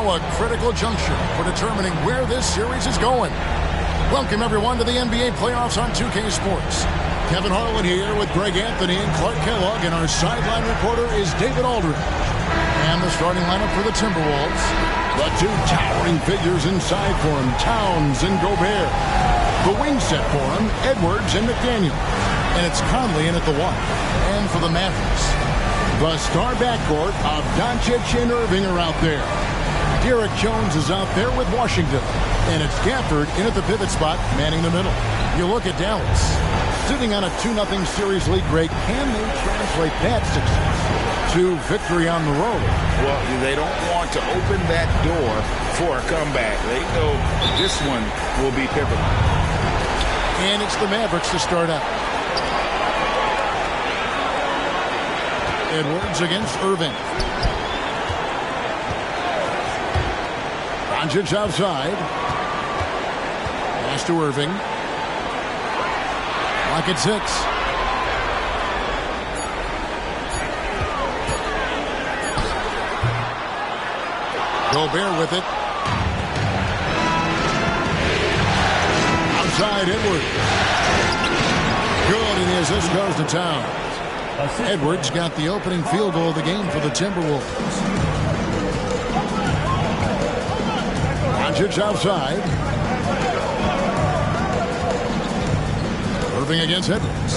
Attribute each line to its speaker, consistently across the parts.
Speaker 1: now a critical juncture for determining where this series is going. Welcome, everyone, to the NBA playoffs on 2K Sports. Kevin Harlan here with Greg Anthony and Clark Kellogg, and our sideline reporter is David Aldridge. And the starting lineup for the Timberwolves. The two towering figures inside for him, Towns and Gobert. The wing set for him, Edwards and McDaniel. And it's Conley in at the one. And for the Mavericks, the star backcourt of Doncic and Irving are out there. Derek Jones is out there with Washington. And it's Gafford in at the pivot spot, manning the middle. You look at Dallas. Sitting on a 2-0 series lead, Greg, can they translate that success to victory on the road?
Speaker 2: Well, they don't want to open that door for a comeback. They know this one will be pivotal.
Speaker 1: And it's the Mavericks to start out. Edwards against Irving. Doncic outside. Pass to Irving. Clock at 6. Gobert with it. Outside Edwards. Good, and the assist goes to Towns. Edwards got the opening field goal of the game for the Timberwolves. Doncic outside. Irving against Edwards.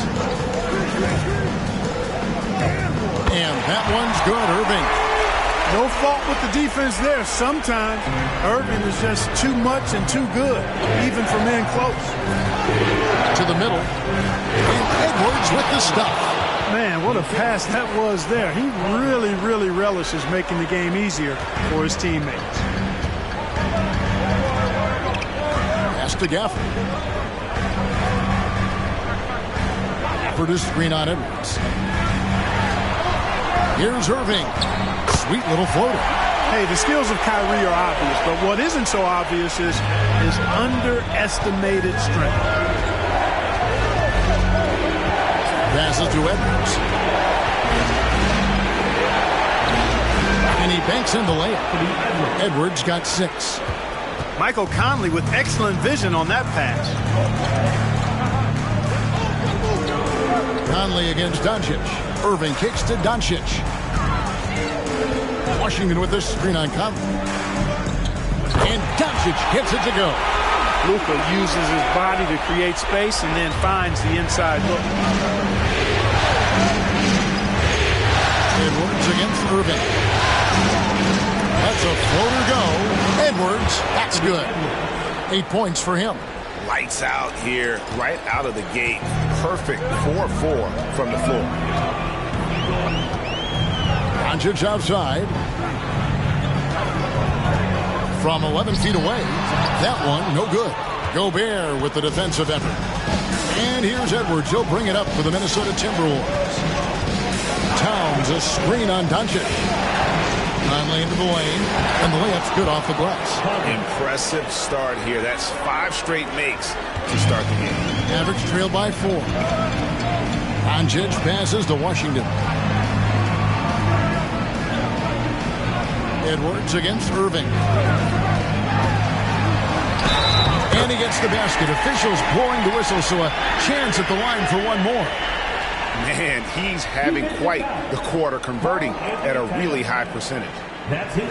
Speaker 1: And that one's good, Irving.
Speaker 3: No fault with the defense there. Sometimes Irving is just too much and too good, even for men close.
Speaker 1: To the middle. And Edwards with the stuff.
Speaker 3: Man, what a pass that was there. He really, really relishes making the game easier for his teammates.
Speaker 1: Pass to Gafford. Gafford is screen on Edwards. Here's Irving. Sweet little floater.
Speaker 3: Hey, the skills of Kyrie are obvious, but what isn't so obvious is his underestimated strength.
Speaker 1: Passes to Edwards. And he banks in the layup. Edwards got 6.
Speaker 3: Michael Conley with excellent vision on that pass.
Speaker 1: Conley against Doncic. Irving kicks to Doncic. Washington with this screen on Conley. And Doncic gets it to go.
Speaker 3: Luka uses his body to create space and then finds the inside look.
Speaker 1: Edwards against Irving. That's a floater go. Edwards, that's good. 8 points for him.
Speaker 2: Lights out here, right out of the gate. Perfect 4-4 from the floor.
Speaker 1: Doncic outside. From 11 feet away. That one, no good. Gobert with the defensive effort. And here's Edwards. He'll bring it up for the Minnesota Timberwolves. Towns, a screen on Doncic. Conley into the lane, and the layup's good off the glass.
Speaker 2: Impressive start here. That's 5 straight makes to start the game.
Speaker 1: Mavericks trail by 4. Doncic passes to Washington. Edwards against Irving. And he gets the basket. Officials blowing the whistle, so a chance at the line for one more.
Speaker 2: Man, he's having quite the quarter, converting at a really high percentage.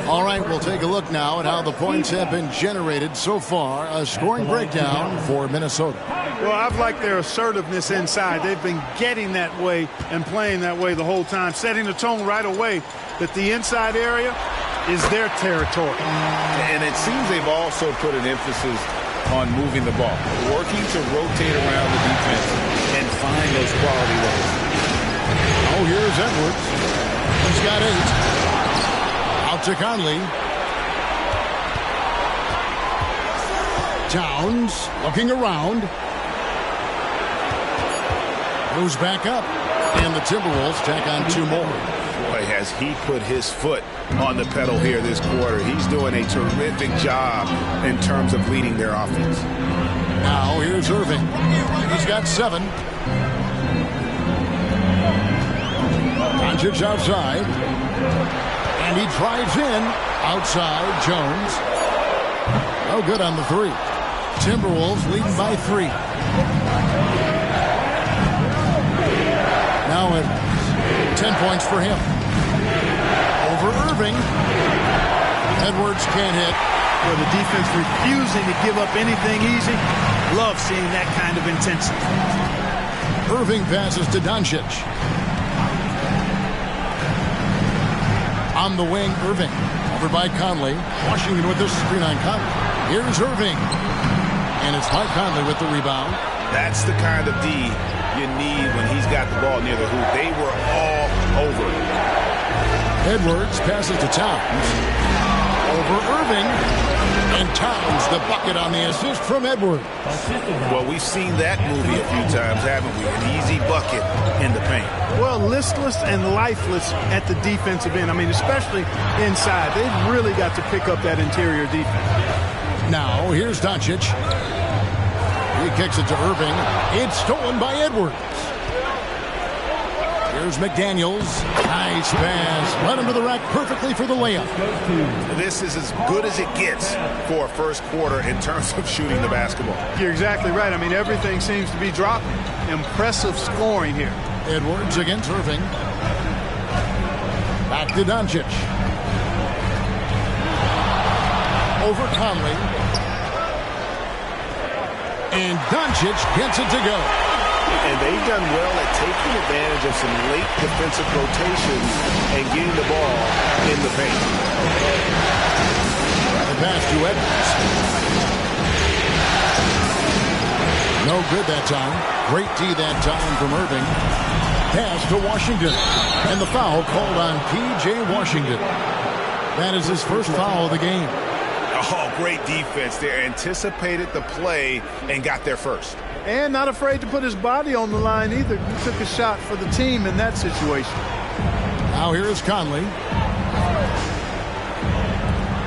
Speaker 1: All right, we'll take a look now at how the points have been generated so far. A scoring breakdown for Minnesota.
Speaker 3: Well, I've liked their assertiveness inside. They've been getting that way and playing that way the whole time, setting the tone right away that the inside area is their territory.
Speaker 2: And it seems they've also put an emphasis on moving the ball, working to rotate around the defense and find those quality looks.
Speaker 1: Oh, here's Edwards. He's got 8. Out to Conley. Towns looking around. Moves back up. And the Timberwolves tack on 2 more.
Speaker 2: Boy, has he put his foot on the pedal here this quarter. He's doing a terrific job in terms of leading their offense.
Speaker 1: Now here's Irving. He's got 7. Doncic outside. And he drives in. Outside, Jones. No good on the three. Timberwolves leading by 3. Now it's 10 points for him. Over Irving. Edwards can't hit.
Speaker 3: Well, the defense refusing to give up anything easy. Love seeing that kind of intensity.
Speaker 1: Irving passes to Doncic. On the wing, Irving. Over by Conley. Washington with the screen on Conley. Here's Irving. And it's Mike Conley with the rebound.
Speaker 2: That's the kind of D you need when he's got the ball near the hoop. They were all over.
Speaker 1: Edwards passes to Towns. Over Irving. And Towns, the bucket on the assist from Edwards.
Speaker 2: Well, we've seen that movie a few times, haven't we? An easy bucket in the paint.
Speaker 3: Well, listless and lifeless at the defensive end. I mean, especially inside. They've really got to pick up that interior defense.
Speaker 1: Now, here's Doncic. He kicks it to Irving. It's stolen by Edwards. Here's McDaniels. Nice pass. Led him to the rack perfectly for the layup.
Speaker 2: This is as good as it gets for a first quarter in terms of shooting the basketball.
Speaker 3: You're exactly right. I mean, everything seems to be dropping. Impressive scoring here.
Speaker 1: Edwards against Irving. Back to Doncic. Over Conley. And Doncic gets it to go.
Speaker 2: And they've done well at taking advantage of some late defensive rotations and getting the ball in the paint.
Speaker 1: The pass to Edwards. No good that time. Great D that time from Irving. Pass to Washington. And the foul called on P.J. Washington. That is his first foul of the game.
Speaker 2: Oh, great defense there. Anticipated the play and got there first.
Speaker 3: And not afraid to put his body on the line either. He took a shot for the team in that situation.
Speaker 1: Now here is Conley.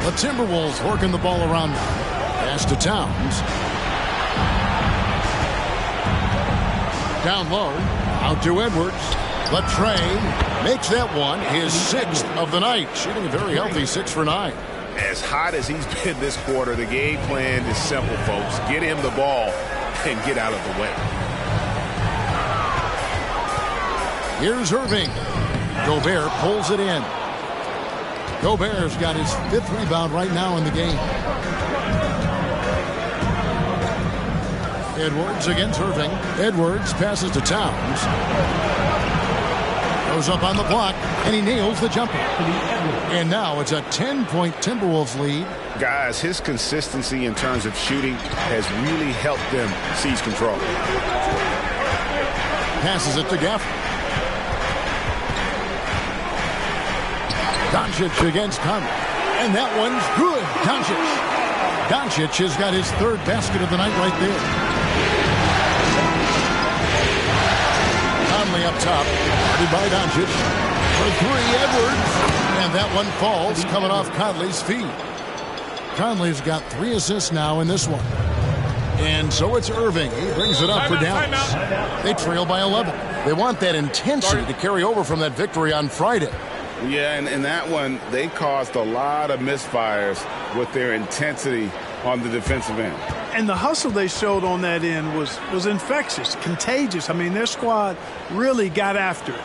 Speaker 1: The Timberwolves working the ball around now. Pass to Towns. Down low. Out to Edwards. Latrey makes that one his 6th of the night. Shooting a very healthy 6 for 9.
Speaker 2: As hot as he's been this quarter, the game plan is simple, folks. Get him the ball and get out of the way.
Speaker 1: Here's Irving. Gobert pulls it in. Gobert's got his 5th rebound right now in the game. Edwards against Irving. Edwards passes to Towns. Goes up on the block, and he nails the jumper. And now it's a 10-point Timberwolves lead.
Speaker 2: Guys, his consistency in terms of shooting has really helped them seize control.
Speaker 1: Passes it to Gaffney. Doncic against Conley. And that one's good. Doncic. Doncic has got his 3rd basket of the night right there. Conley up top. Guarded by Doncic. For 3, Edwards. And that one falls, coming off Conley's feet. Conley's got 3 assists now in this one. And so it's Irving. He brings it up for Dallas. They trail by 11. They want that intensity to carry over from that victory on Friday.
Speaker 2: Yeah, and in that one, they caused a lot of misfires with their intensity on the defensive end.
Speaker 3: And the hustle they showed on that end was infectious, contagious. I mean, their squad really got after it.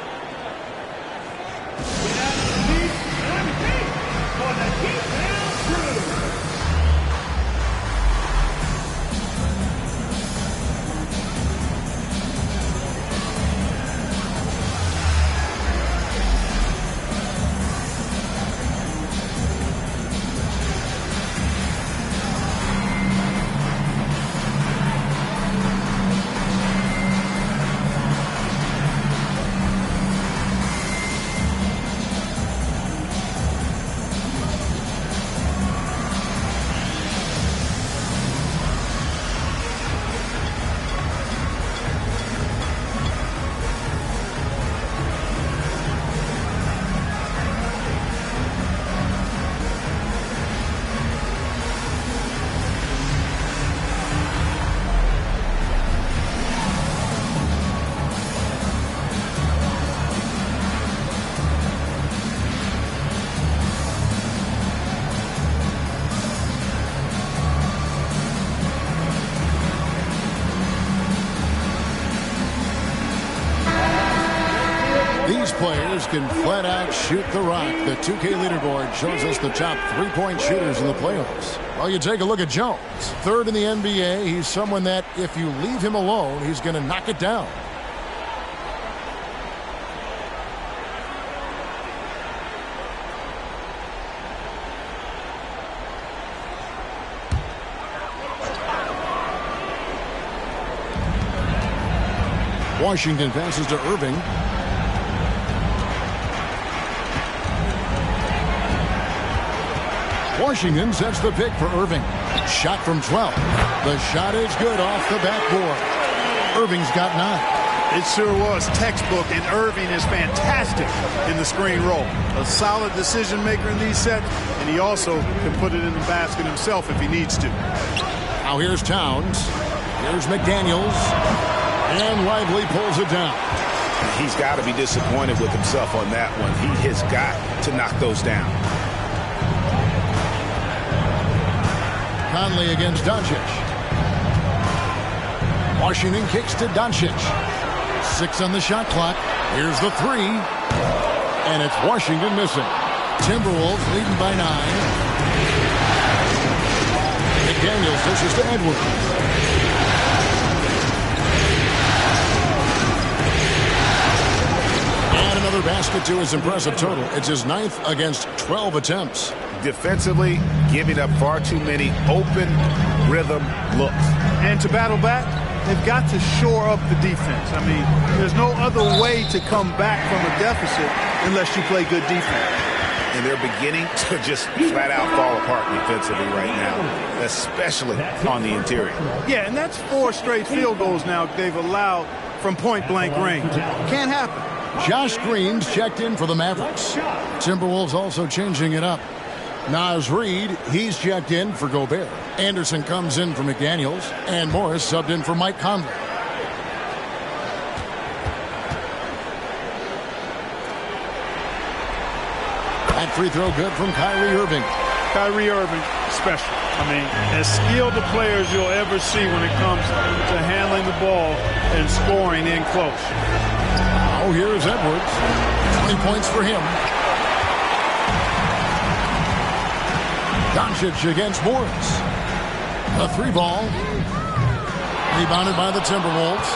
Speaker 1: players can flat out shoot the rock. The 2K leaderboard shows us the top three-point shooters in the playoffs. Well, you take a look at Jones. Third in the NBA. He's someone that if you leave him alone, he's going to knock it down. Washington passes to Irving. Washington sets the pick for Irving. Shot from 12. The shot is good off the backboard. Irving's got 9.
Speaker 3: It sure was textbook, and Irving is fantastic in the screen roll. A solid decision maker in these sets, and he also can put it in the basket himself if he needs to.
Speaker 1: Now here's Towns. Here's McDaniels. And Lively pulls it down.
Speaker 2: He's got to be disappointed with himself on that one. He has got to knock those down.
Speaker 1: Conley against Doncic. Washington kicks to Doncic. 6 on the shot clock. Here's the 3. And it's Washington missing. Timberwolves leading by 9. McDaniels dishes to Edwards. Another basket to his impressive total. It's his 9th against 12 attempts.
Speaker 2: Defensively, giving up far too many open rhythm looks.
Speaker 3: And to battle back, they've got to shore up the defense. I mean, there's no other way to come back from a deficit unless you play good defense.
Speaker 2: And they're beginning to just flat out fall apart defensively right now, especially on the interior.
Speaker 3: Yeah, and that's 4 straight field goals now they've allowed from point-blank range. Can't happen.
Speaker 1: Josh Green's checked in for the Mavericks. Timberwolves also changing it up. Naz Reid, he's checked in for Gobert. Anderson comes in for McDaniels. And Morris subbed in for Mike Conley. That free throw good from Kyrie Irving.
Speaker 3: Kyrie Irving, special. I mean, as skilled a player as you'll ever see when it comes to handling the ball and scoring in close.
Speaker 1: Oh, here's Edwards. 20 points for him. Doncic against Morris. A 3-ball. Rebounded by the Timberwolves.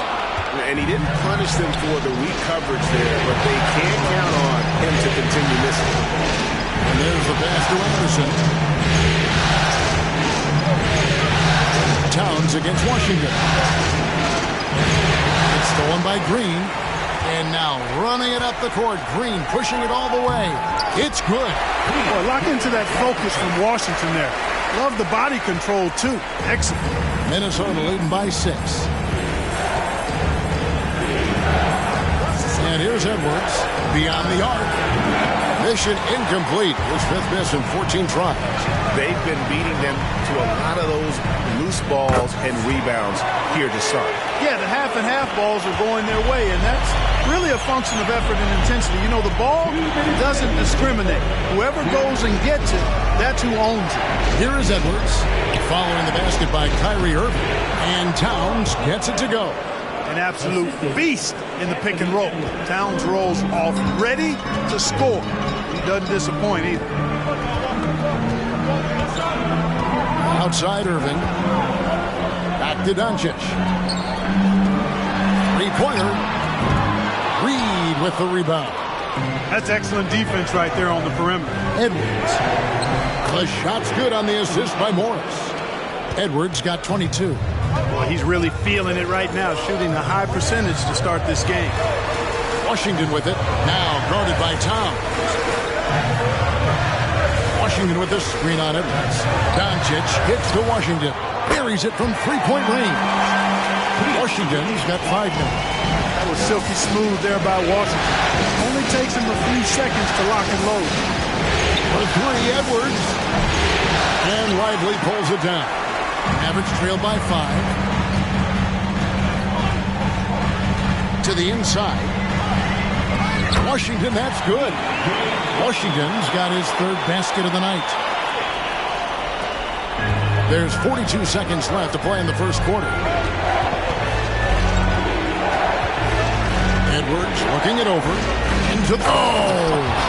Speaker 2: And he didn't punish them for the weak coverage there, but they can't count on him to continue missing.
Speaker 1: And there's the pass to Anderson. Towns against Washington. It's stolen by Green. And now running it up the court. Green pushing it all the way. It's good.
Speaker 3: Boy, lock into that focus from Washington there. Love the body control, too. Excellent.
Speaker 1: Minnesota leading by 6. And here's Edwards. Beyond the arc. Mission incomplete. His 5th miss in 14 tries.
Speaker 2: They've been beating them to a lot of those loose balls and rebounds here to start.
Speaker 3: Yeah, the half and half balls are going their way, and that's really a function of effort and intensity. You know, the ball doesn't discriminate. Whoever goes and gets it, that's who owns it.
Speaker 1: Here is Edwards, following the basket by Kyrie Irving, and Towns gets it to go.
Speaker 3: An absolute beast in the pick and roll. Towns rolls off ready to score. He doesn't disappoint either.
Speaker 1: Outside Irving. Back to Doncic. 3-pointer. Reid with the rebound.
Speaker 3: That's excellent defense right there on the perimeter.
Speaker 1: Edwards. The shot's good on the assist by Morris. Edwards got 22.
Speaker 3: Well, he's really feeling it right now, shooting a high percentage to start this game.
Speaker 1: Washington with it. Now guarded by Towns. Washington with the screen on Edwards. Doncic hits to Washington. Buries it from 3-point range. Washington's got 5 now.
Speaker 3: That was silky smooth there by Washington. Only takes him a few seconds to lock and load.
Speaker 1: For 3, Edwards. And Lively pulls it down. Mavericks trailed by 5. To the inside. Washington, that's good. Washington's got his 3rd basket of the night. There's 42 seconds left to play in the first quarter. Edwards looking it over. Into the... Oh!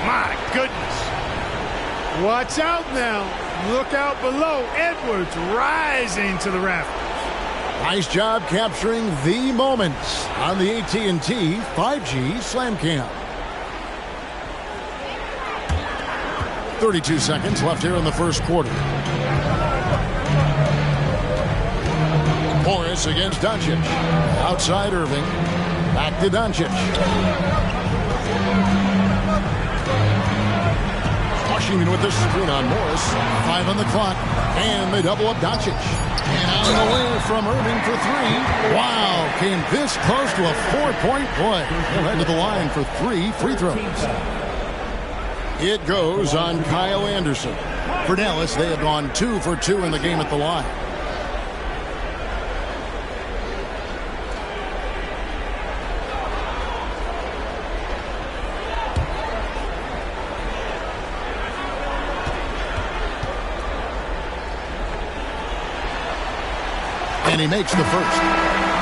Speaker 3: My goodness. Watch out now. Look out below. Edwards rising to the rafters.
Speaker 1: Nice job capturing the moments on the AT&T 5G Slam Cam. 32 seconds left here in the first quarter. Morris against Doncic. Outside Irving. Back to Doncic. Washington with the screen on Morris. 5 on the clock. And they double up Doncic. And out of the way from Irving for 3. Wow, came this close to a 4-point play. He'll head to the line for 3 free throws. It goes on Kyle Anderson. For Dallas, they have gone 2 for 2 in the game at the line. And he makes the first.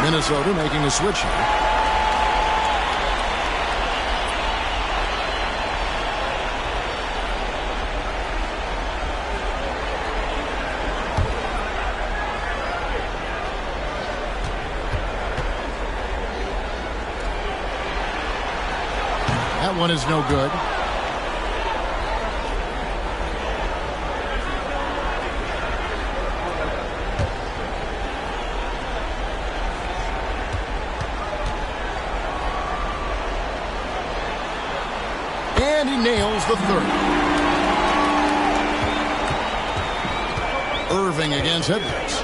Speaker 1: Minnesota making a switch here. That one is no good. And he nails the third. Irving against Edwards.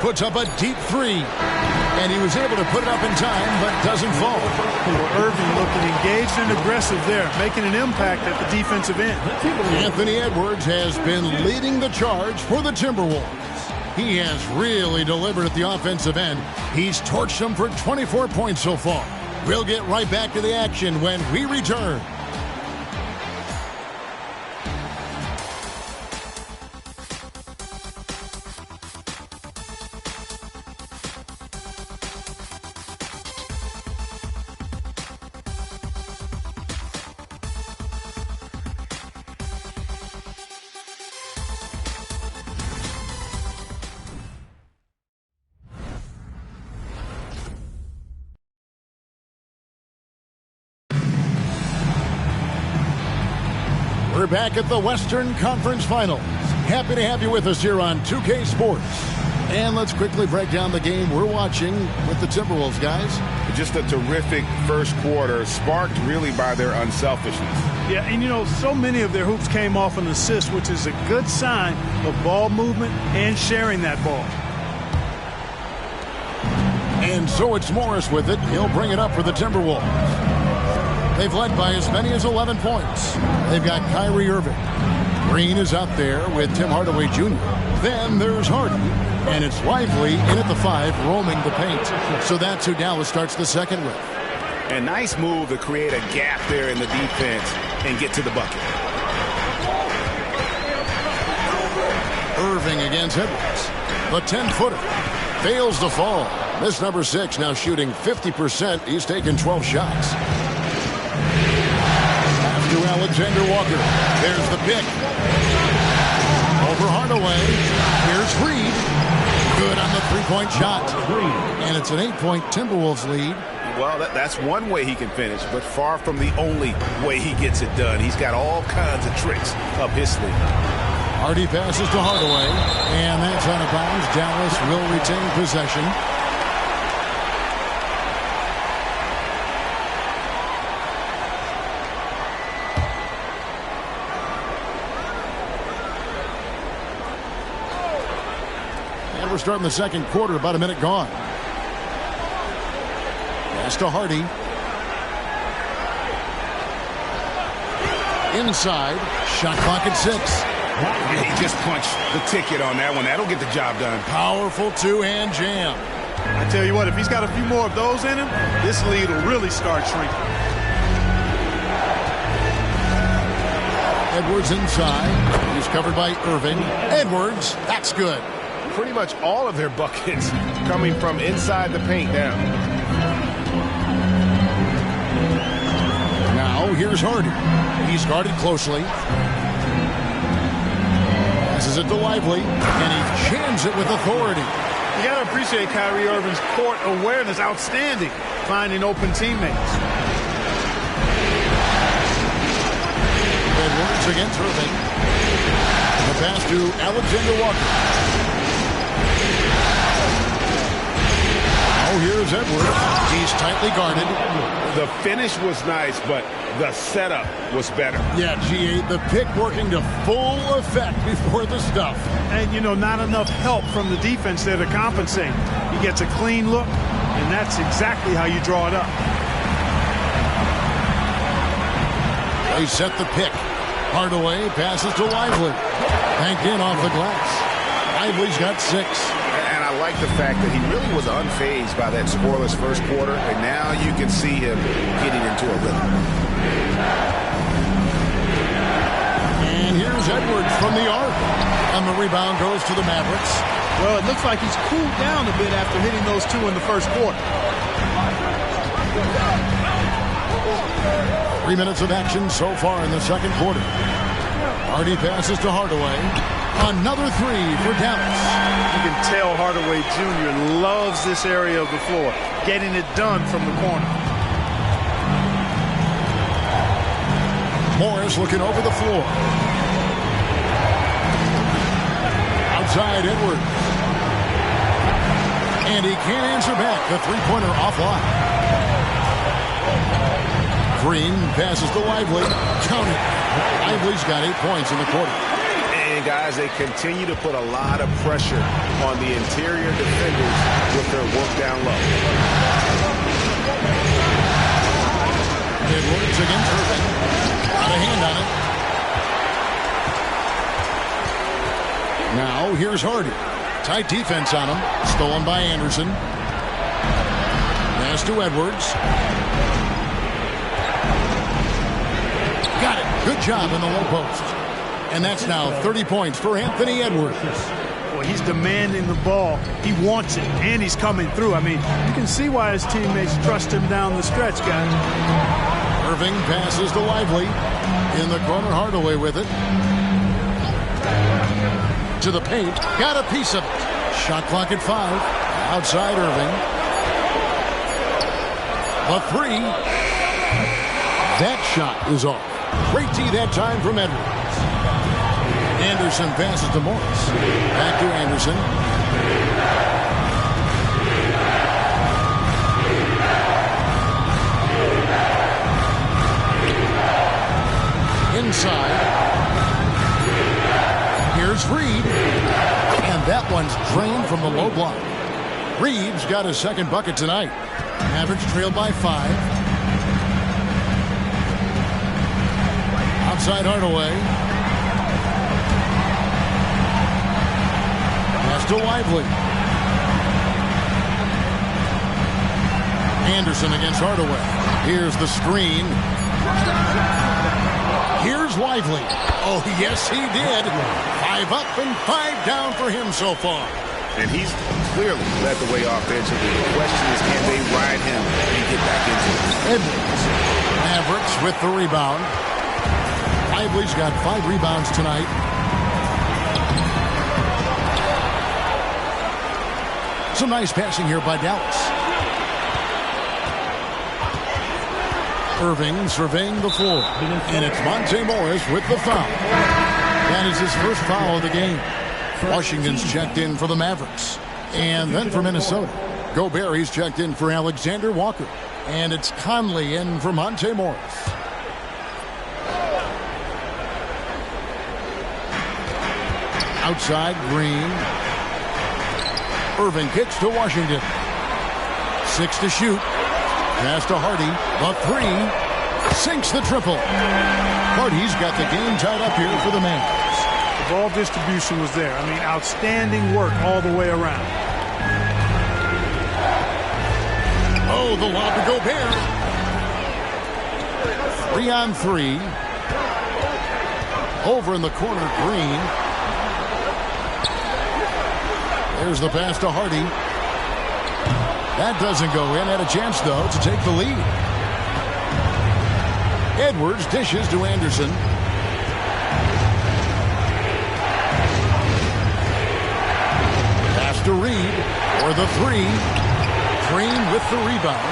Speaker 1: Puts up a deep 3. And he was able to put it up in time, but doesn't fall.
Speaker 3: Irving looking engaged and aggressive there, making an impact at the defensive end.
Speaker 1: Anthony Edwards has been leading the charge for the Timberwolves. He has really delivered at the offensive end. He's torched them for 24 points so far. We'll get right back to the action when we return. We're back at the Western Conference Finals. Happy to have you with us here on 2K Sports. And let's quickly break down the game we're watching with the Timberwolves, guys.
Speaker 2: Just a terrific first quarter, sparked really by their unselfishness.
Speaker 3: Yeah, and you know, so many of their hoops came off an assist, which is a good sign of ball movement and sharing that ball.
Speaker 1: And so it's Morris with it. He'll bring it up for the Timberwolves. They've led by as many as 11 points. They've got Kyrie Irving. Green is out there with Tim Hardaway Jr. Then there's Hardy. And it's Lively in at the 5, roaming the paint. So that's who Dallas starts the second with.
Speaker 2: A nice move to create a gap there in the defense and get to the bucket.
Speaker 1: Irving against Edwards. The 10-footer fails to fall. This number 6 now shooting 50%. He's taken 12 shots. To Alexander Walker. There's the pick. Over Hardaway. Here's Reed. Good on the three-point shot. And it's an 8-point Timberwolves lead.
Speaker 2: Well, that's one way he can finish, but far from the only way he gets it done. He's got all kinds of tricks up his sleeve.
Speaker 1: Hardy passes to Hardaway. And that's out of bounds. Dallas will retain possession. We're starting the second quarter, about a minute gone. Pass to Hardy. Inside. Shot clock at 6.
Speaker 2: He just punched the ticket on that one. That'll get the job done.
Speaker 1: Powerful two-hand jam.
Speaker 3: I tell you what, if he's got a few more of those in him, this lead will really start shrinking.
Speaker 1: Edwards inside. He's covered by Irving. Edwards, that's good.
Speaker 2: pretty much all of their buckets coming from inside the paint now.
Speaker 1: Now here's Hardy. He's guarded closely. Passes it to Lively, and he jams it with authority.
Speaker 3: You got to appreciate Kyrie Irving's court awareness. Outstanding. Finding open teammates.
Speaker 1: Edwards against Irving. The pass to Alexander Walker. Now here's Edwards. He's tightly guarded.
Speaker 2: The finish was nice, but the setup was better.
Speaker 1: Yeah, G8, the pick working to full effect before the stuff.
Speaker 3: And, you know, not enough help from the defense there to compensate. He gets a clean look, and that's exactly how you draw it up.
Speaker 1: They set the pick. Hardaway passes to Lively. Banked in off the glass. Lively's got 6.
Speaker 2: And I like the fact that he really was unfazed by that scoreless first quarter, and now you can see him getting into a rhythm.
Speaker 1: And here's Edwards from the arc. And the rebound goes to the Mavericks.
Speaker 3: Well, it looks like he's cooled down a bit after hitting those 2 in the first quarter.
Speaker 1: 3 minutes of action so far in the second quarter. Hardy passes to Hardaway. Another 3 for Dallas.
Speaker 3: You can tell Hardaway Jr. loves this area of the floor, getting it done from the corner.
Speaker 1: Morris looking over the floor. Outside Edwards. And he can't answer back. The three-pointer offline. Green passes to Lively. Count it. Lively's got 8 points in the quarter.
Speaker 2: And guys, they continue to put a lot of pressure on the interior defenders with their work down low.
Speaker 1: Edwards against Irving. Got a hand on it. Now here's Hardy. Tight defense on him. Stolen by Anderson. Pass to Edwards. Got it. Good job in the low post. And that's now 30 points for Anthony Edwards.
Speaker 3: Well, he's demanding the ball. He wants it, and he's coming through. I mean, you can see why his teammates trust him down the stretch, guys.
Speaker 1: Irving passes to Lively. In the corner, Hardaway with it. To the paint. Got a piece of it. Shot clock at 5. Outside Irving. A 3. That shot is off. Great tee that time from Edwards. Anderson passes to Morris. Back to Anderson. Inside. Here's Reed. And that one's drained from the low block. Reed's got his second bucket tonight. Mavericks trailed by 5. Outside Hardaway. Pass to Lively. Anderson against Hardaway. Here's the screen. Here's Lively. Oh, yes, he did. 5 up and 5 down for him so far.
Speaker 2: And he's clearly led the way offensively. The question is, can they ride him and get back into it?
Speaker 1: Edwards. Mavericks with the rebound. Lively's got 5 rebounds tonight. Some nice passing here by Dallas. Irving surveying the floor. And it's Monte Morris with the foul. That is his first foul of the game. Washington's checked in for the Mavericks. And then for Minnesota, Gobert, he's checked in for Alexander Walker. And it's Conley in for Monte Morris. Outside, Green. Irving kicks to Washington. 6 to shoot. Pass to Hardy. The 3. Sinks the triple. Hardy's got the game tied up here for the Mavericks.
Speaker 3: The ball distribution was there. I mean, outstanding work all the way around.
Speaker 1: Oh, the lob to Gobert. 3 on 3. Over in the corner, Green. There's the pass to Hardy. That doesn't go in. Had a chance, though, to take the lead. Edwards dishes to Anderson. Pass to Reed for the three. Green with the rebound.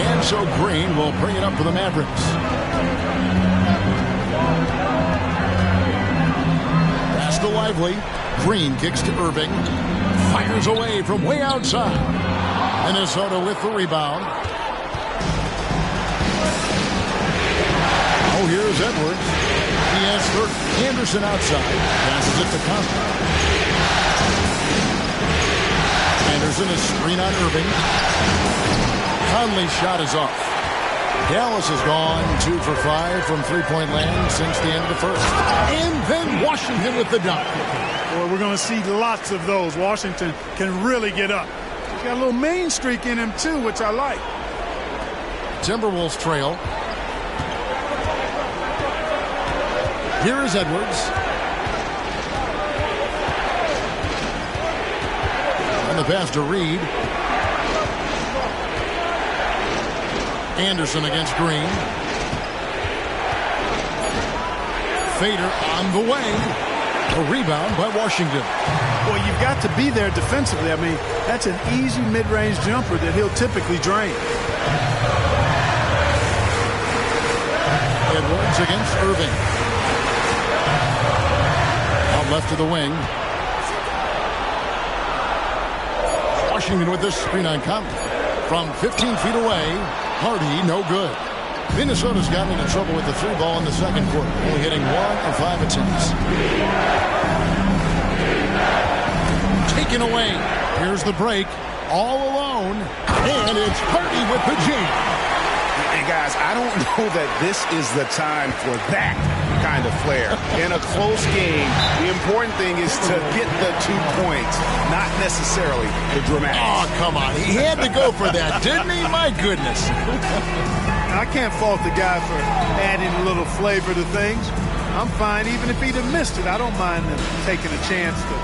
Speaker 1: And so Green will bring it up for the Mavericks. Pass to Lively. Green kicks to Irving. Fires away from way outside. Minnesota with the rebound. Oh, here's Edwards. He has Anderson outside. Passes it to Conley. Anderson is screen on Irving. Conley's shot is off. Dallas has gone 2 for 5 from three-point land since the end of the first. And then Washington with the dunk.
Speaker 3: Boy, we're going to see lots of those. Washington can really get up. He's got a little main streak in him, too, which I like.
Speaker 1: Timberwolves trail. Here is Edwards. And the pass to Reed. Anderson against Green. Fader on the way. A rebound by Washington.
Speaker 3: Well, you've got to be there defensively. I mean, that's an easy mid-range jumper that he'll typically drain.
Speaker 1: Edwards against Irving. Out left to the wing. Washington with this screen on Conley. From 15 feet away, Hardy, no good. Minnesota's gotten into trouble with the three ball in the second quarter, only hitting 1 of 5 attempts. Taken away. Here's the break. All alone. And it's Hardy with the jam.
Speaker 2: And guys, I don't know that this is the time for that kind of flair. In a close game, the important thing is to get the 2 points, not necessarily the dramatics.
Speaker 1: Oh, come on. He had to go for that, didn't he? My goodness.
Speaker 3: I can't fault the guy for adding a little flavor to things. I'm fine. Even if he'd have missed it, I don't mind him taking a chance to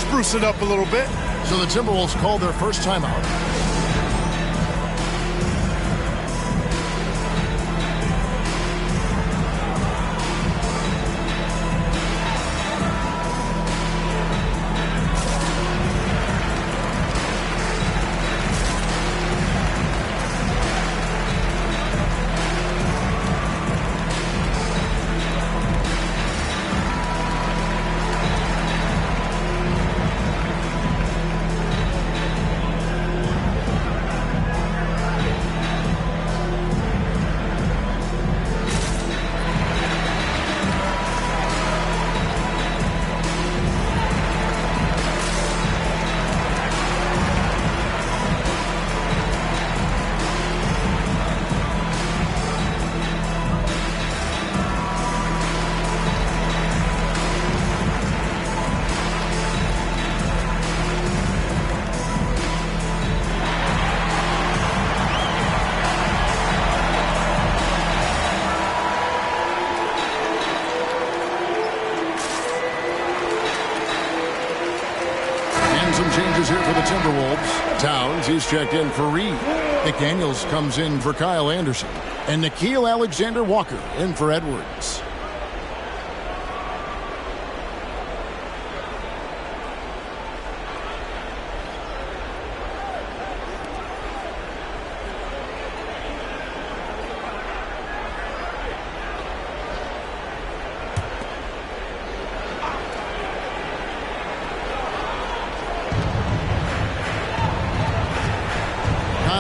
Speaker 3: spruce it up a little bit.
Speaker 1: So the Timberwolves called their first timeout. Changes here for the Timberwolves. Towns, he's checked in for Reed. McDaniels comes in for Kyle Anderson. And Nickeil Alexander-Walker in for Edwards.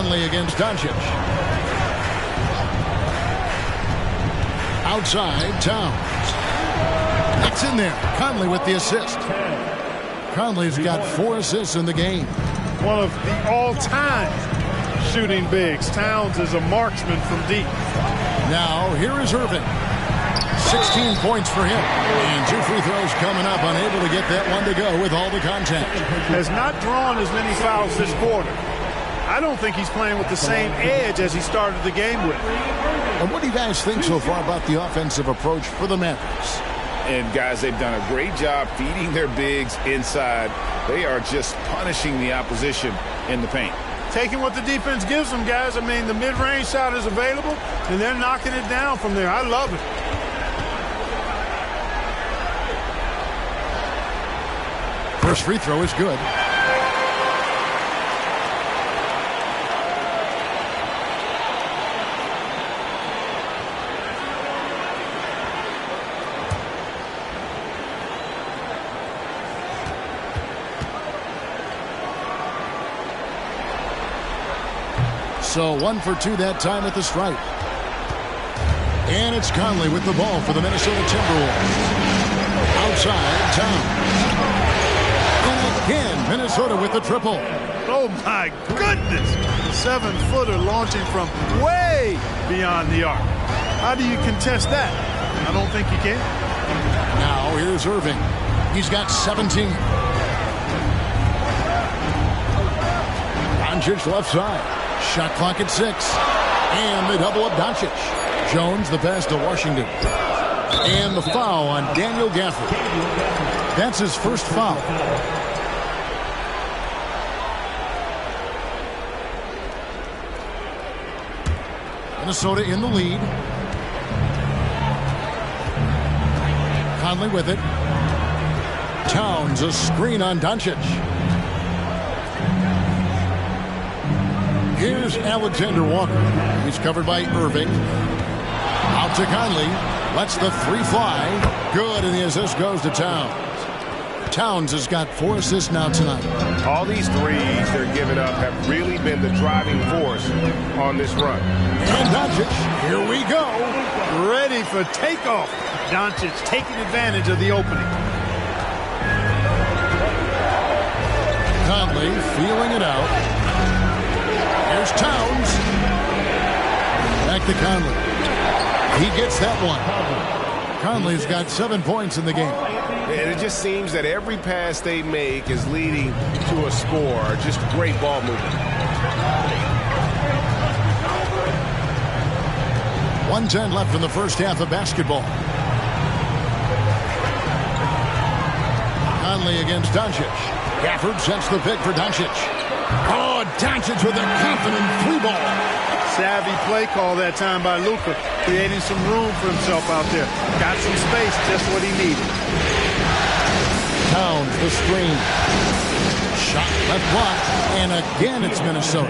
Speaker 1: Conley against Doncic. Outside, Towns. It's in there. Conley with the assist. Conley's got 4 assists in the game.
Speaker 3: One of the all-time shooting bigs. Towns is a marksman from deep.
Speaker 1: Now, here is Irving. 16 points for him. And 2 free throws coming up. Unable to get that one to go with all the contact.
Speaker 3: Has not drawn as many fouls this quarter. I don't think he's playing with the same edge as he started the game with.
Speaker 1: And what do you guys think so far about the offensive approach for the Mavericks?
Speaker 2: And guys, they've done a great job feeding their bigs inside. They are just punishing the opposition in the paint.
Speaker 3: Taking what the defense gives them, guys. I mean, the mid-range shot is available, and they're knocking it down from there. I love it.
Speaker 1: First free throw is good. So 1 for 2 that time at the stripe. And it's Conley with the ball for the Minnesota Timberwolves. Outside, Towns. And again, Minnesota with the triple.
Speaker 3: Oh, my goodness. The 7-footer launching from way beyond the arc. How do you contest that? I don't think you can.
Speaker 1: Now here's Irving. He's got 17. Doncic left side. Shot clock at 6. And they double up Doncic. Jones the pass to Washington. And the foul on Daniel Gafford. That's his first foul. Minnesota in the lead. Conley with it. Towns a screen on Doncic. Here's Alexander Walker. He's covered by Irving. Out to Conley. Lets the 3 fly. Good, and the assist goes to Towns. Towns has got 4 assists now tonight.
Speaker 2: All these threes they're giving up have really been the driving force on this run.
Speaker 1: And Doncic, here we go.
Speaker 3: Ready for takeoff. Doncic taking advantage of the opening.
Speaker 1: Conley feeling it out. Here's Towns. Back to Conley. He gets that one. Conley's got 7 points in the game.
Speaker 2: And it just seems that every pass they make is leading to a score. Just great ball movement.
Speaker 1: 1:10 left in the first half of basketball. Conley against Doncic. Gafford sets the pick for Doncic. Oh, Doncic with a confident 3-ball.
Speaker 3: Savvy play call that time by Luka, creating some room for himself out there. Got some space, just what he needed.
Speaker 1: Towns the screen. Shot left block, and again it's Minnesota.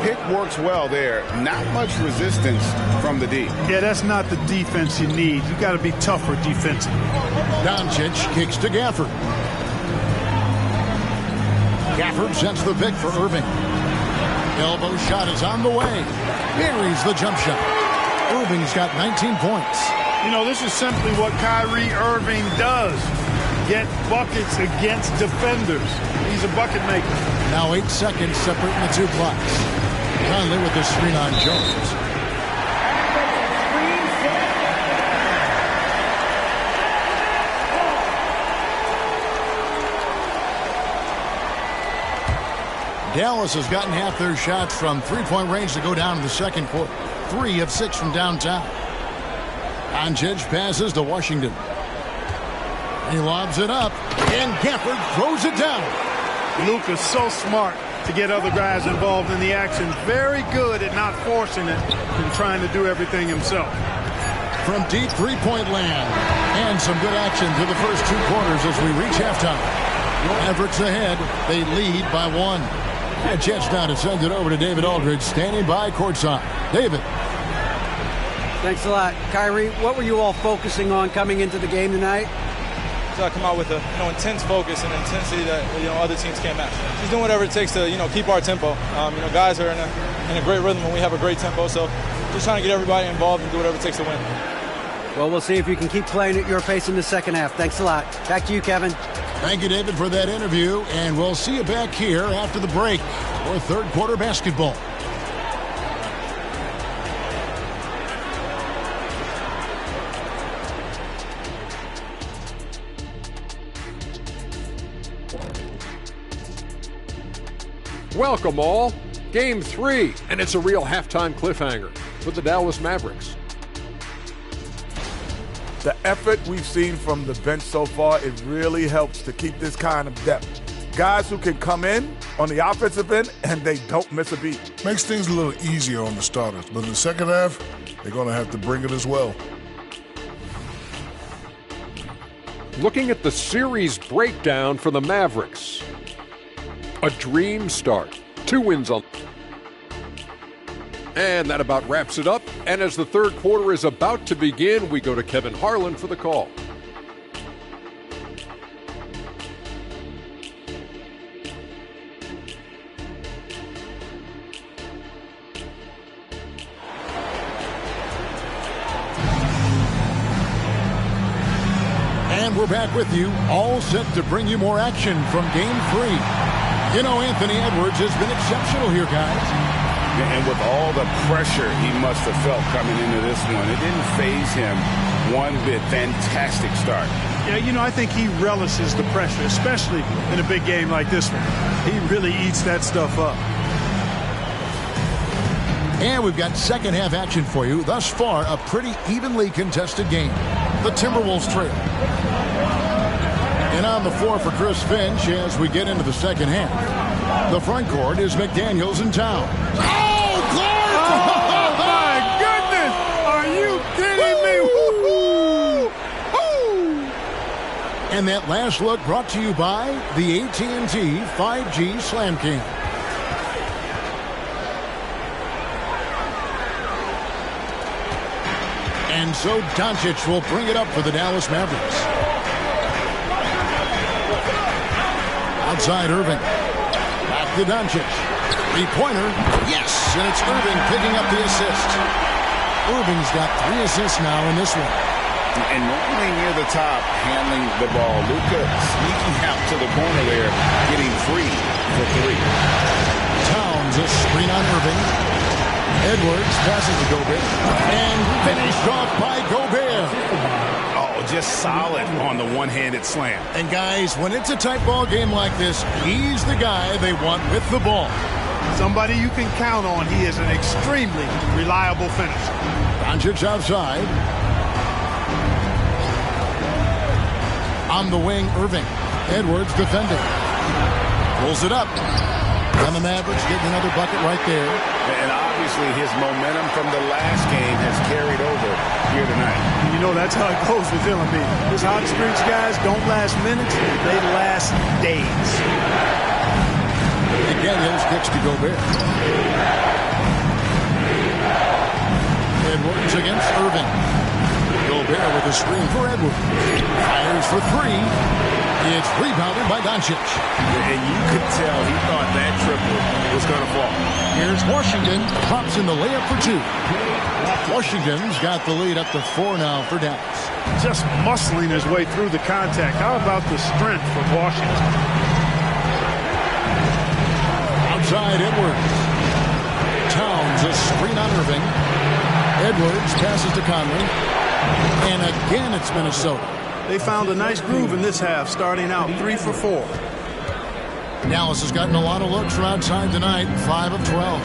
Speaker 2: Pick works well there. Not much resistance from the D.
Speaker 3: Yeah, that's not the defense you need. You got to be tougher defensively.
Speaker 1: Doncic kicks to Gafford. Gafford sends the pick for Irving. Elbow shot is on the way. Buries the jump shot. Irving's got 19 points.
Speaker 3: You know, this is simply what Kyrie Irving does. Get buckets against defenders. He's a bucket maker.
Speaker 1: Now 8 seconds separating the 2 clocks. Conley with the screen on Jones. Dallas has gotten half their shots from 3-point range to go down in the second quarter. 3 of 6 from downtown. Doncic passes to Washington. He lobs it up, and Gafford throws it down.
Speaker 3: Luka's so smart to get other guys involved in the action. Very good at not forcing it and trying to do everything himself.
Speaker 1: From deep 3-point land, and some good action through the first 2 quarters as we reach halftime. Mavericks ahead. They lead by 1. A chance now to send it over to David Aldridge, standing by courtside. David.
Speaker 4: Thanks a lot. Kyrie, what were you all focusing on coming into the game tonight?
Speaker 5: So I come out with a intense focus and intensity that other teams can't match. Just doing whatever it takes to keep our tempo. Guys are in a great rhythm and we have a great tempo. So just trying to get everybody involved and do whatever it takes to win.
Speaker 4: Well, we'll see if you can keep playing at your pace in the second half. Thanks a lot. Back to you, Kevin.
Speaker 1: Thank you, David, for that interview, and we'll see you back here after the break for third quarter basketball.
Speaker 6: Welcome all. Game 3, and it's a real halftime cliffhanger for the Dallas Mavericks.
Speaker 7: The effort we've seen from the bench so far, it really helps to keep this kind of depth. Guys who can come in on the offensive end and they don't miss a beat.
Speaker 1: Makes things a little easier on the starters, but in the second half, they're going to have to bring it as well.
Speaker 6: Looking at the series breakdown for the Mavericks. A dream start. 2 wins on. And that about wraps it up. And as the third quarter is about to begin, we go to Kevin Harlan for the call.
Speaker 1: And we're back with you, all set to bring you more action from Game 3. You know, Anthony Edwards has been exceptional here, guys.
Speaker 2: And with all the pressure he must have felt coming into this one, it didn't faze him one bit. Fantastic start.
Speaker 3: Yeah, you know, I think he relishes the pressure, especially in a big game like this one. He really eats that stuff up.
Speaker 1: And we've got second half action for you. Thus far, a pretty evenly contested game. The Timberwolves trail. And on the floor for Chris Finch as we get into the second half. The front court is McDaniels and Towns.
Speaker 3: Oh, my goodness! Are you kidding me?
Speaker 1: And that last look brought to you by the AT&T 5G Slam King. And so Doncic will bring it up for the Dallas Mavericks. Outside Irving. Back to Doncic. Three-pointer. Yes, and it's Irving picking up the assist. Irving's got 3 assists now in this one.
Speaker 2: And normally near the top, handling the ball. Luka sneaking out to the corner there, getting free for 3.
Speaker 1: Towns, a screen on Irving. Edwards passes to Gobert. And finished off by Gobert.
Speaker 2: Oh, just solid on the one-handed slam.
Speaker 1: And guys, when it's a tight ball game like this, he's the guy they want with the ball.
Speaker 3: Somebody you can count on. He is an extremely reliable finisher.
Speaker 1: Doncic outside. On the wing, Irving. Edwards defending. Pulls it up. And the Mavericks getting another bucket right there.
Speaker 2: And obviously his momentum from the last game has carried over here tonight.
Speaker 3: You know, that's how it goes with him. I mean, his hot streaks, guys, don't last minutes. They last days.
Speaker 1: McDaniels kicks to Gobert. Edwards against Irving. Gobert with a screen for Edwards. Fires for 3. It's rebounded by Doncic.
Speaker 2: And you could tell he thought that triple was going to fall.
Speaker 1: Here's Washington. Pops in the layup for 2. Washington's got the lead up to 4 now for Dallas.
Speaker 3: Just muscling his way through the contact. How about the strength from Washington?
Speaker 1: Outside Edwards. Towns, a screen on Irving. Edwards passes to Conley. And again, it's Minnesota.
Speaker 3: They found a nice groove in this half, starting out 3 for 4.
Speaker 1: Dallas has gotten a lot of looks from outside tonight, 5 of 12.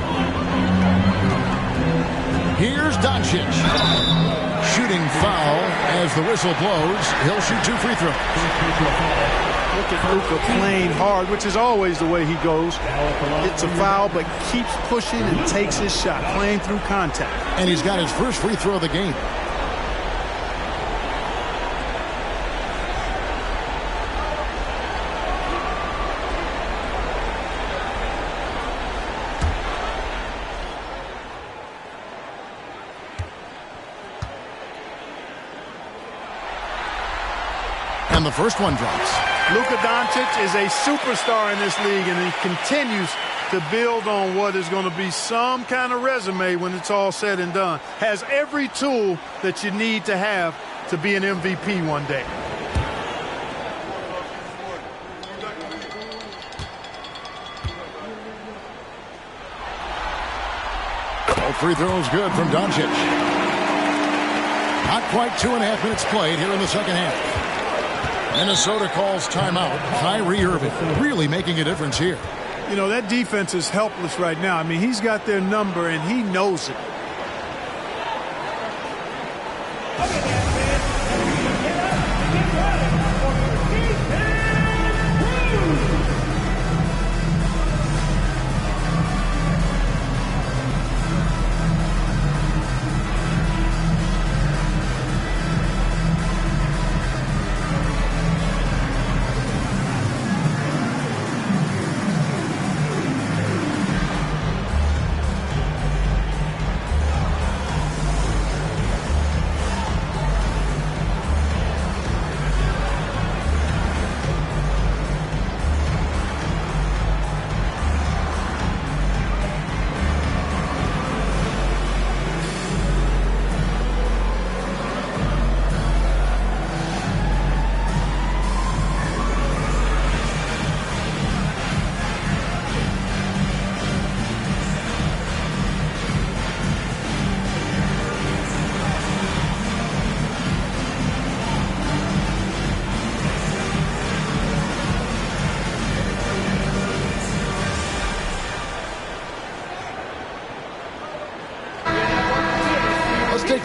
Speaker 1: Here's Doncic. Shooting foul as the whistle blows. He'll shoot 2 free throws.
Speaker 3: Look at Luka playing hard, which is always the way he goes. It's a foul, but keeps pushing and takes his shot, playing through contact.
Speaker 1: And he's got his first free throw of the game. And the first one drops.
Speaker 3: Luka Doncic is a superstar in this league, and he continues to build on what is going to be some kind of resume when it's all said and done. Has every tool that you need to have to be an MVP one day.
Speaker 1: All free throws good from Doncic. Not quite 2.5 minutes played here in the second half. Minnesota calls timeout. Kyrie Irving really making a difference here.
Speaker 3: You know, that defense is helpless right now. I mean, he's got their number, and he knows it.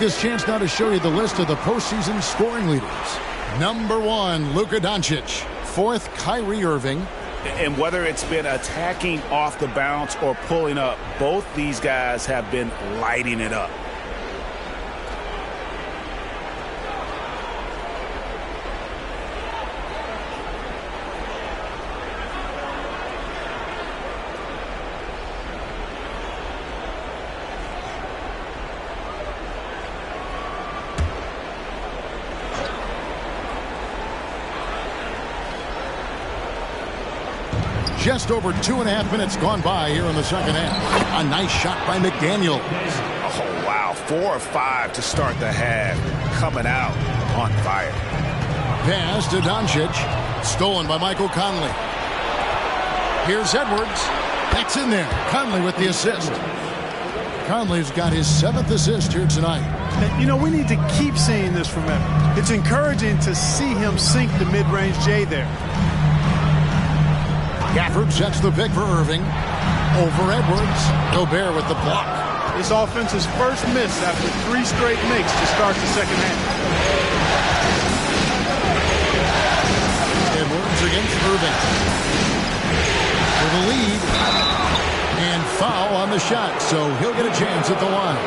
Speaker 1: this chance now to show you the list of the postseason scoring leaders. Number 1, Luka Doncic. 4th, Kyrie Irving.
Speaker 2: And whether it's been attacking off the bounce or pulling up, both these guys have been lighting it up.
Speaker 1: Just over 2.5 minutes gone by here in the second half. A nice shot by McDaniels.
Speaker 2: Oh, wow. 4 of 5 to start the half. Coming out on fire.
Speaker 1: Pass to Doncic. Stolen by Michael Conley. Here's Edwards. That's in there. Conley with the assist. Conley's got his 7th assist here tonight.
Speaker 3: And, you know, we need to keep seeing this from him. It's encouraging to see him sink the mid-range J there.
Speaker 1: Gafford sets the pick for Irving. Over Edwards. Gobert with the block.
Speaker 3: This offense's first miss after 3 straight makes to start the second half.
Speaker 1: Edwards against Irving. For the lead. And foul on the shot, so he'll get a chance at the line.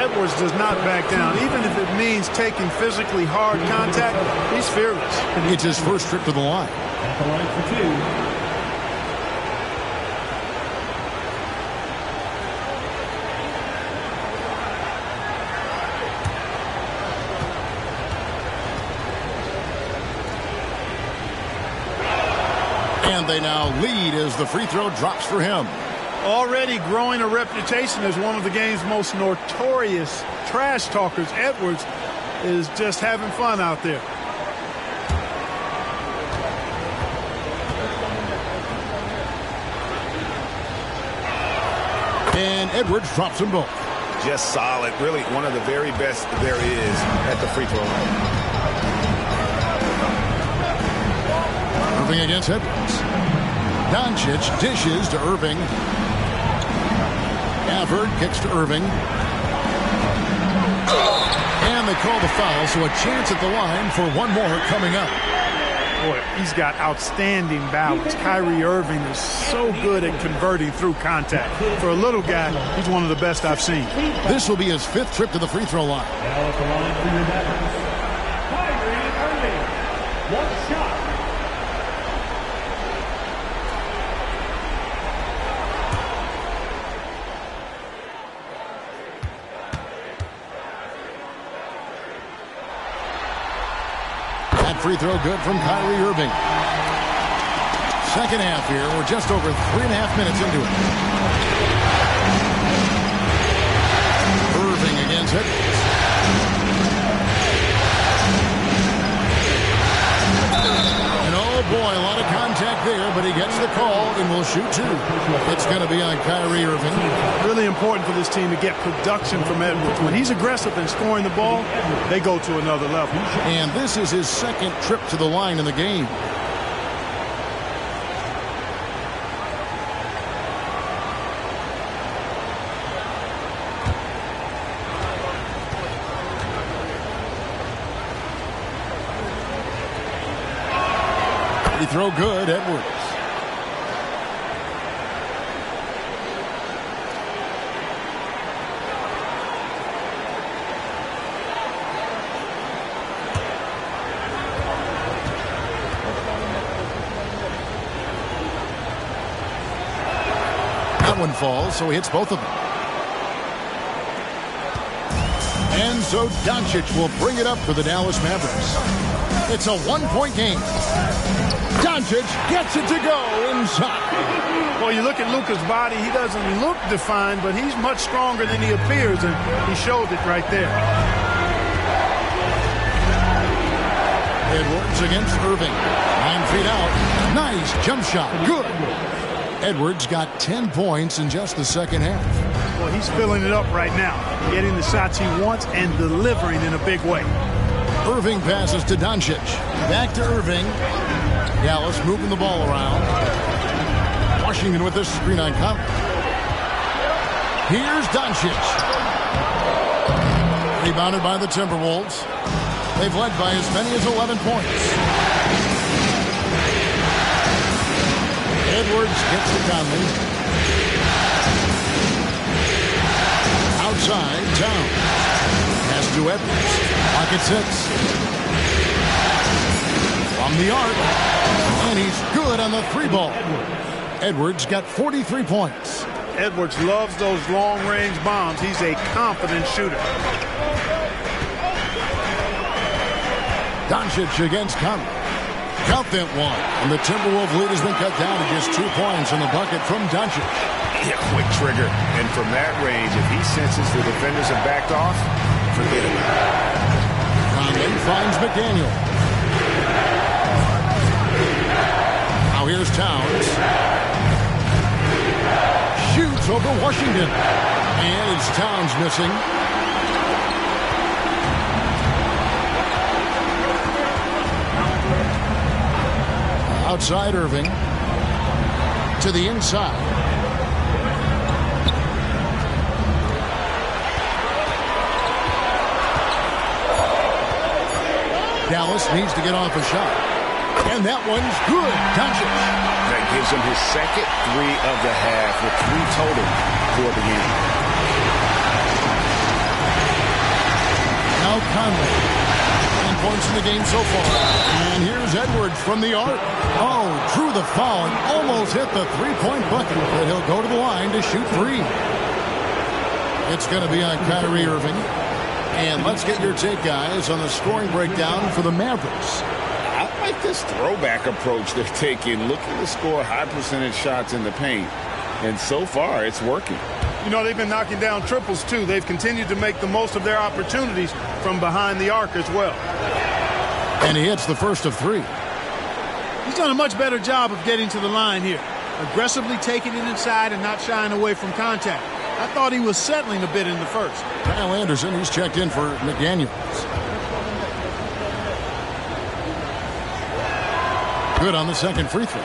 Speaker 3: Edwards does not back down, even if it means taking physically hard contact. He's fearless.
Speaker 1: It's his first trip to the line.
Speaker 8: At the line for 2.
Speaker 1: And they now lead as the free throw drops for him.
Speaker 3: Already growing a reputation as one of the game's most notorious trash talkers, Edwards is just having fun out there.
Speaker 1: And Edwards drops them both.
Speaker 2: Just solid. Really one of the very best there is at the free throw line.
Speaker 1: Irving against Edwards. Doncic dishes to Irving. Gafford kicks to Irving. And they call the foul, so a chance at the line for one more coming up.
Speaker 3: Boy, he's got outstanding balance. Kyrie Irving is so good at converting through contact. For a little guy, he's one of the best I've seen.
Speaker 1: This will be his 5th trip to the free throw line.
Speaker 8: Now at the line for your Mavericks, Kyrie Irving. 1 shot.
Speaker 1: Free throw good from Kyrie Irving. Second half here. We're just over 3.5 minutes into it. Irving against Edwards. And oh boy, a lot of contact there, but he gets the call and will shoot 2. It's going to be on Kyrie Irving.
Speaker 3: Really important for this team to get production from Edwards. When he's aggressive and scoring the ball, they go to another level.
Speaker 1: And this is his 2nd trip to the line in the game. Free throw good, Edwards. One falls, so he hits both of them. And so Doncic will bring it up for the Dallas Mavericks. It's a 1-point game. Doncic gets it to go inside.
Speaker 3: Well, you look at Luka's body, he doesn't look defined, but he's much stronger than he appears, and he showed it right there.
Speaker 1: Edwards against Irving. 9 feet out. Nice jump shot. Good. Edwards got 10 points in just the second half.
Speaker 3: Well, he's filling it up right now, getting the shots he wants and delivering in a big way.
Speaker 1: Irving passes to Doncic. Back to Irving. Dallas moving the ball around. Washington with this screen on Conley. Here's Doncic. Rebounded by the Timberwolves. They've led by as many as 11 points. Edwards gets to Conley. Outside, Towns. Pass to Edwards. Pocket 6. From the arc. And he's good on the 3-ball. Edwards got 43 points.
Speaker 3: Edwards loves those long-range bombs. He's a confident shooter.
Speaker 1: Doncic against Conley. Count that one. And the Timberwolves lead has been cut down to just 2 points in the bucket from Doncic.
Speaker 2: Yeah, quick trigger. And from that range, if he senses the defenders have backed off, forget it.
Speaker 1: Conley finds McDaniel. Now here's Towns. Shoots over Washington. And it's Towns missing. Outside Irving. To the inside. Dallas needs to get off a shot. And that one's good. Doncic.
Speaker 2: That gives him his second 3 of the half with 3 total for the game.
Speaker 1: Now Conley. 10 points in the game so far. And here's Edwards from the arc. Oh, drew the foul and almost hit the 3-point bucket. But he'll go to the line to shoot 3. It's going to be on Kyrie Irving. And let's get your take, guys, on the scoring breakdown for the Mavericks.
Speaker 2: I like this throwback approach they're taking, looking to score high percentage shots in the paint. And so far, it's working.
Speaker 3: You know, they've been knocking down triples, too. They've continued to make the most of their opportunities from behind the arc as well.
Speaker 1: And he hits the first of 3.
Speaker 3: He's done a much better job of getting to the line here. Aggressively taking it inside and not shying away from contact. I thought he was settling a bit in the first.
Speaker 1: Kyle Anderson, he's checked in for McDaniels. Good on the second free throw.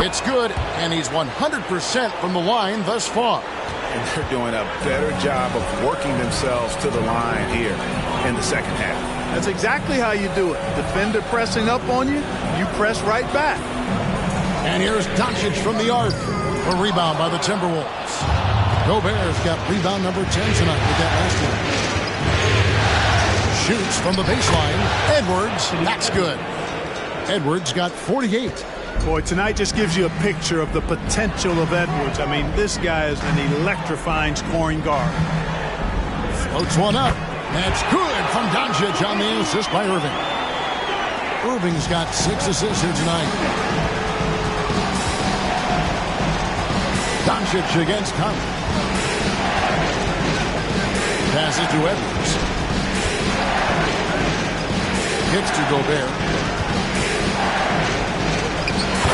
Speaker 1: It's good, and he's 100% from the line thus far.
Speaker 2: And they're doing a better job of working themselves to the line here in the second half.
Speaker 3: That's exactly how you do it. Defender pressing up on you, you press right back.
Speaker 1: And here's Doncic from the arc. A rebound by the Timberwolves. Gobert's got rebound number 10 tonight with that last one. Shoots from the baseline. Edwards, that's good. Edwards got 48.
Speaker 3: Boy, tonight just gives you a picture of the potential of Edwards. I mean, this guy is an electrifying scoring guard.
Speaker 1: Floats one up. That's good from Doncic on the assist by Irving. Irving's got 6 assists here tonight. Doncic against Conley. Passes to Edwards. Gets to Gobert.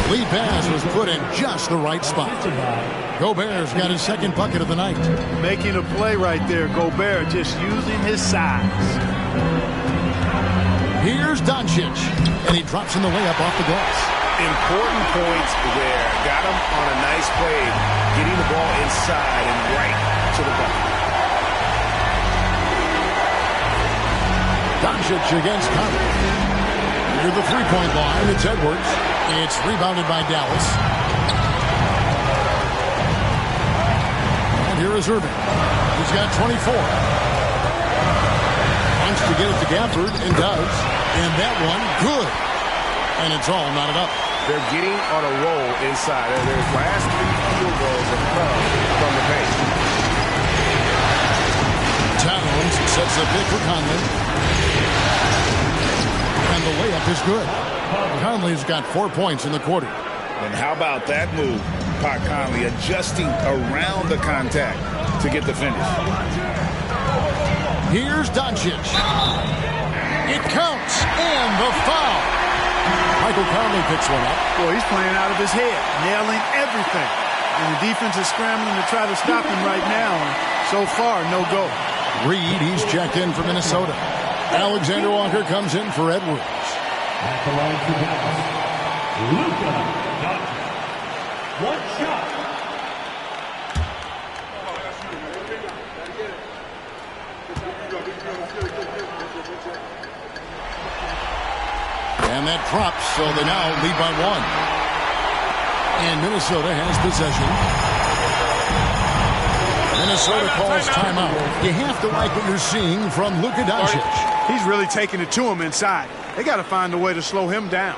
Speaker 1: Lead pass was put in just the right spot. Gobert's got his second bucket of the night.
Speaker 3: Making a play right there. Gobert just using his size.
Speaker 1: Here's Doncic. And he drops in the layup off the glass.
Speaker 2: Important points there. Got him on a nice play. Getting the ball inside and right to the bucket.
Speaker 1: Doncic against Conley. Near the three-point line, it's Edwards. It's rebounded by Dallas. And here is Irving. He's got 24. Wants to get it to Gafford and does. And that one, good. And it's all knotted up.
Speaker 2: They're getting on a roll inside. Their last 3 field goals have come from the paint.
Speaker 1: Towns sets the pick for Conley. And the layup is good. Conley's got 4 points in the quarter.
Speaker 2: And how about that move? Pat Conley adjusting around the contact to get the finish.
Speaker 1: Here's Doncic. It counts. And the foul. Michael Conley picks one up.
Speaker 3: Boy, he's playing out of his head. Nailing everything. And the defense is scrambling to try to stop him right now. And so far, no go.
Speaker 1: Reed, he's checked in for Minnesota. Alexander Walker comes in for Edwards.
Speaker 8: At the line for Dallas, Luka Doncic. One shot.
Speaker 1: And that drops, so they now lead by 1. And Minnesota has possession. Minnesota calls timeout. You have to like what you're seeing from Luka Doncic.
Speaker 3: He's really taking it to him inside. They got to find a way to slow him down.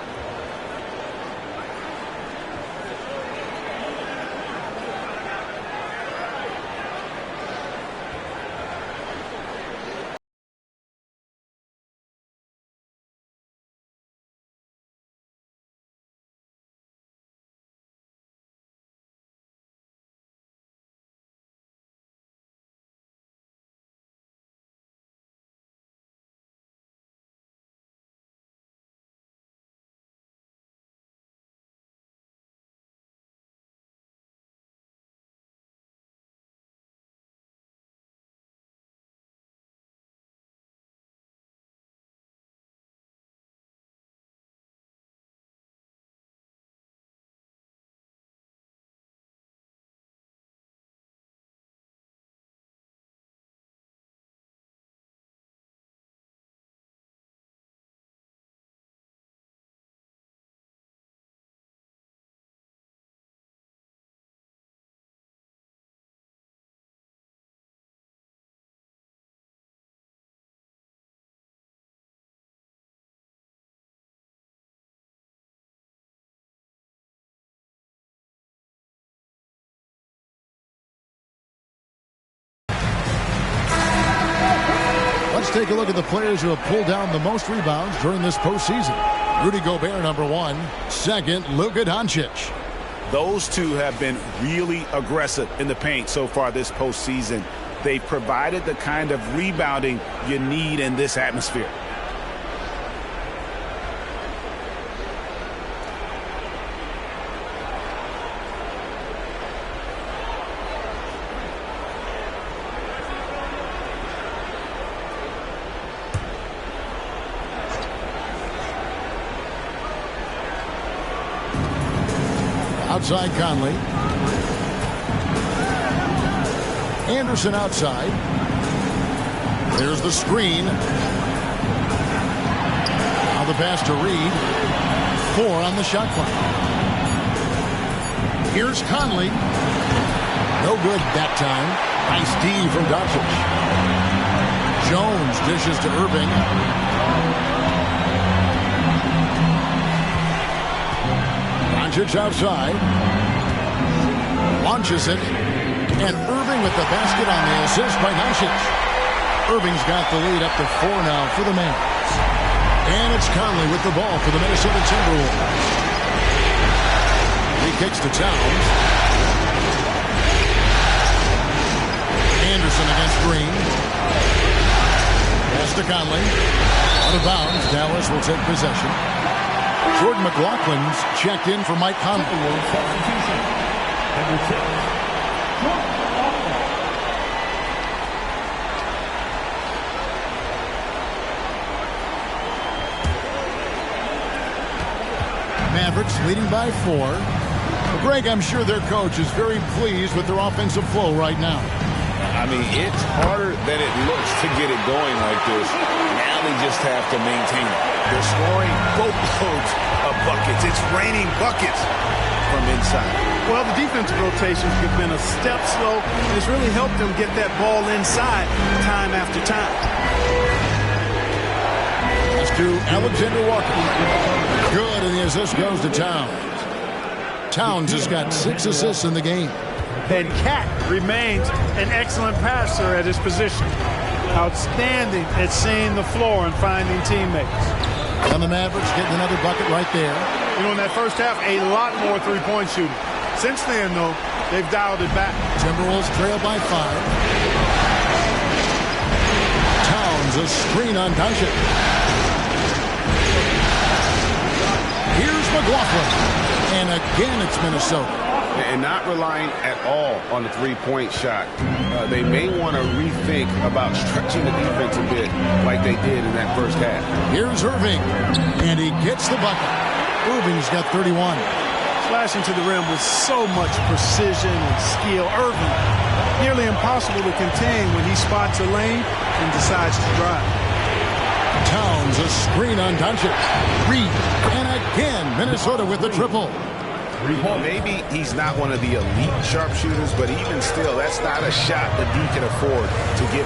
Speaker 1: Let's take a look at the players who have pulled down the most rebounds during this postseason. Rudy Gobert, number 1. Second, Luka Doncic.
Speaker 2: Those two have been really aggressive in the paint so far this postseason. They've provided the kind of rebounding you need in this atmosphere.
Speaker 1: Outside Conley. Anderson outside. There's the screen. Now the pass to Reed. 4 on the shot clock. Here's Conley. No good that time. Nice D from Doncic. Jones dishes to Irving. Doncic outside. Launches it. And Irving with the basket on the assist by Doncic. Irving's got the lead up to 4 now for the Mavericks. And it's Conley with the ball for the Minnesota Timberwolves. He kicks to Towns. Anderson against Green. Pass to Conley. Out of bounds. Dallas will take possession. Jordan McLaughlin's checked in for Mike Conley.
Speaker 8: Substitution. Number 6.
Speaker 1: Mavericks leading by 4. Well, Greg, I'm sure their coach is very pleased with their offensive flow right now.
Speaker 2: I mean, it's harder than it looks to get it going like this. Now they just have to maintain it. They're scoring boatloads of buckets. It's raining buckets from inside.
Speaker 3: Well, the defensive rotations have been a step slow, and it's really helped them get that ball inside time after time.
Speaker 1: That's to Alexander Walker. Good, and the assist goes to Towns. Towns has got 6 assists in the game.
Speaker 3: And Cat remains an excellent passer at his position. Outstanding at seeing the floor and finding teammates.
Speaker 1: And the Mavericks getting another bucket right there.
Speaker 3: You know, in that first half, a lot more three-point shooting. Since then, though, they've dialed it back.
Speaker 1: Timberwolves trail by 5. Towns, a screen on Doncic. Here's McLaughlin. And again, it's Minnesota.
Speaker 2: and not relying at all on the three-point shot. They may want to rethink about stretching the defense a bit like they did in that first half.
Speaker 1: Here's Irving, and he gets the bucket. Irving's got 31.
Speaker 3: Slashing to the rim with so much precision and skill. Irving, nearly impossible to contain when he spots a lane and decides to drive.
Speaker 1: Towns, a screen on Doncic. Reed, and again, Minnesota with the triple.
Speaker 2: Maybe he's not one of the elite sharpshooters, but even still, that's not a shot that he can afford to give.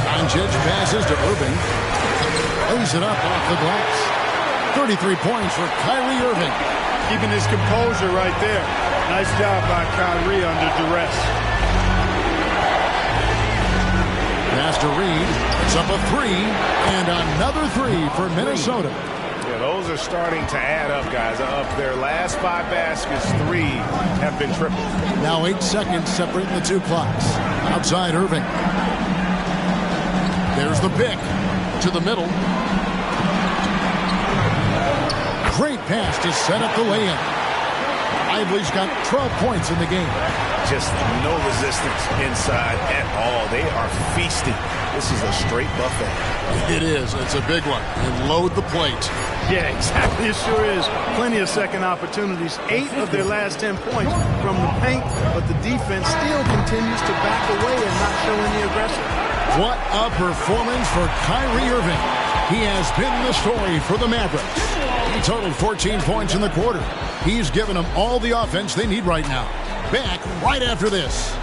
Speaker 1: Doncic passes to Irving. Lays it up off the glass. 33 points for Kyrie Irving.
Speaker 3: Keeping his composure right there. Nice job by Kyrie under duress.
Speaker 1: Pass to Reed. It's up a three, and another three for Minnesota.
Speaker 2: Yeah, those are starting to add up, guys. Of their last 5 baskets, 3 have been triples.
Speaker 1: Now 8 seconds separating the two clocks. Outside Irving. There's the pick to the middle. Great pass to set up the lay-in. Lively's got 12 points in the game.
Speaker 2: Just no resistance inside at all. They are feasting. This is a straight buffet.
Speaker 1: It is. It's a big one. And load the plate.
Speaker 3: Yeah, exactly. It sure is. Plenty of second opportunities. 8 of their last 10 points from the paint, but the defense still continues to back away and not show any aggression.
Speaker 1: What a performance for Kyrie Irving. He has been the story for the Mavericks. He totaled 14 points in the quarter. He's given them all the offense they need right now. Back right after this.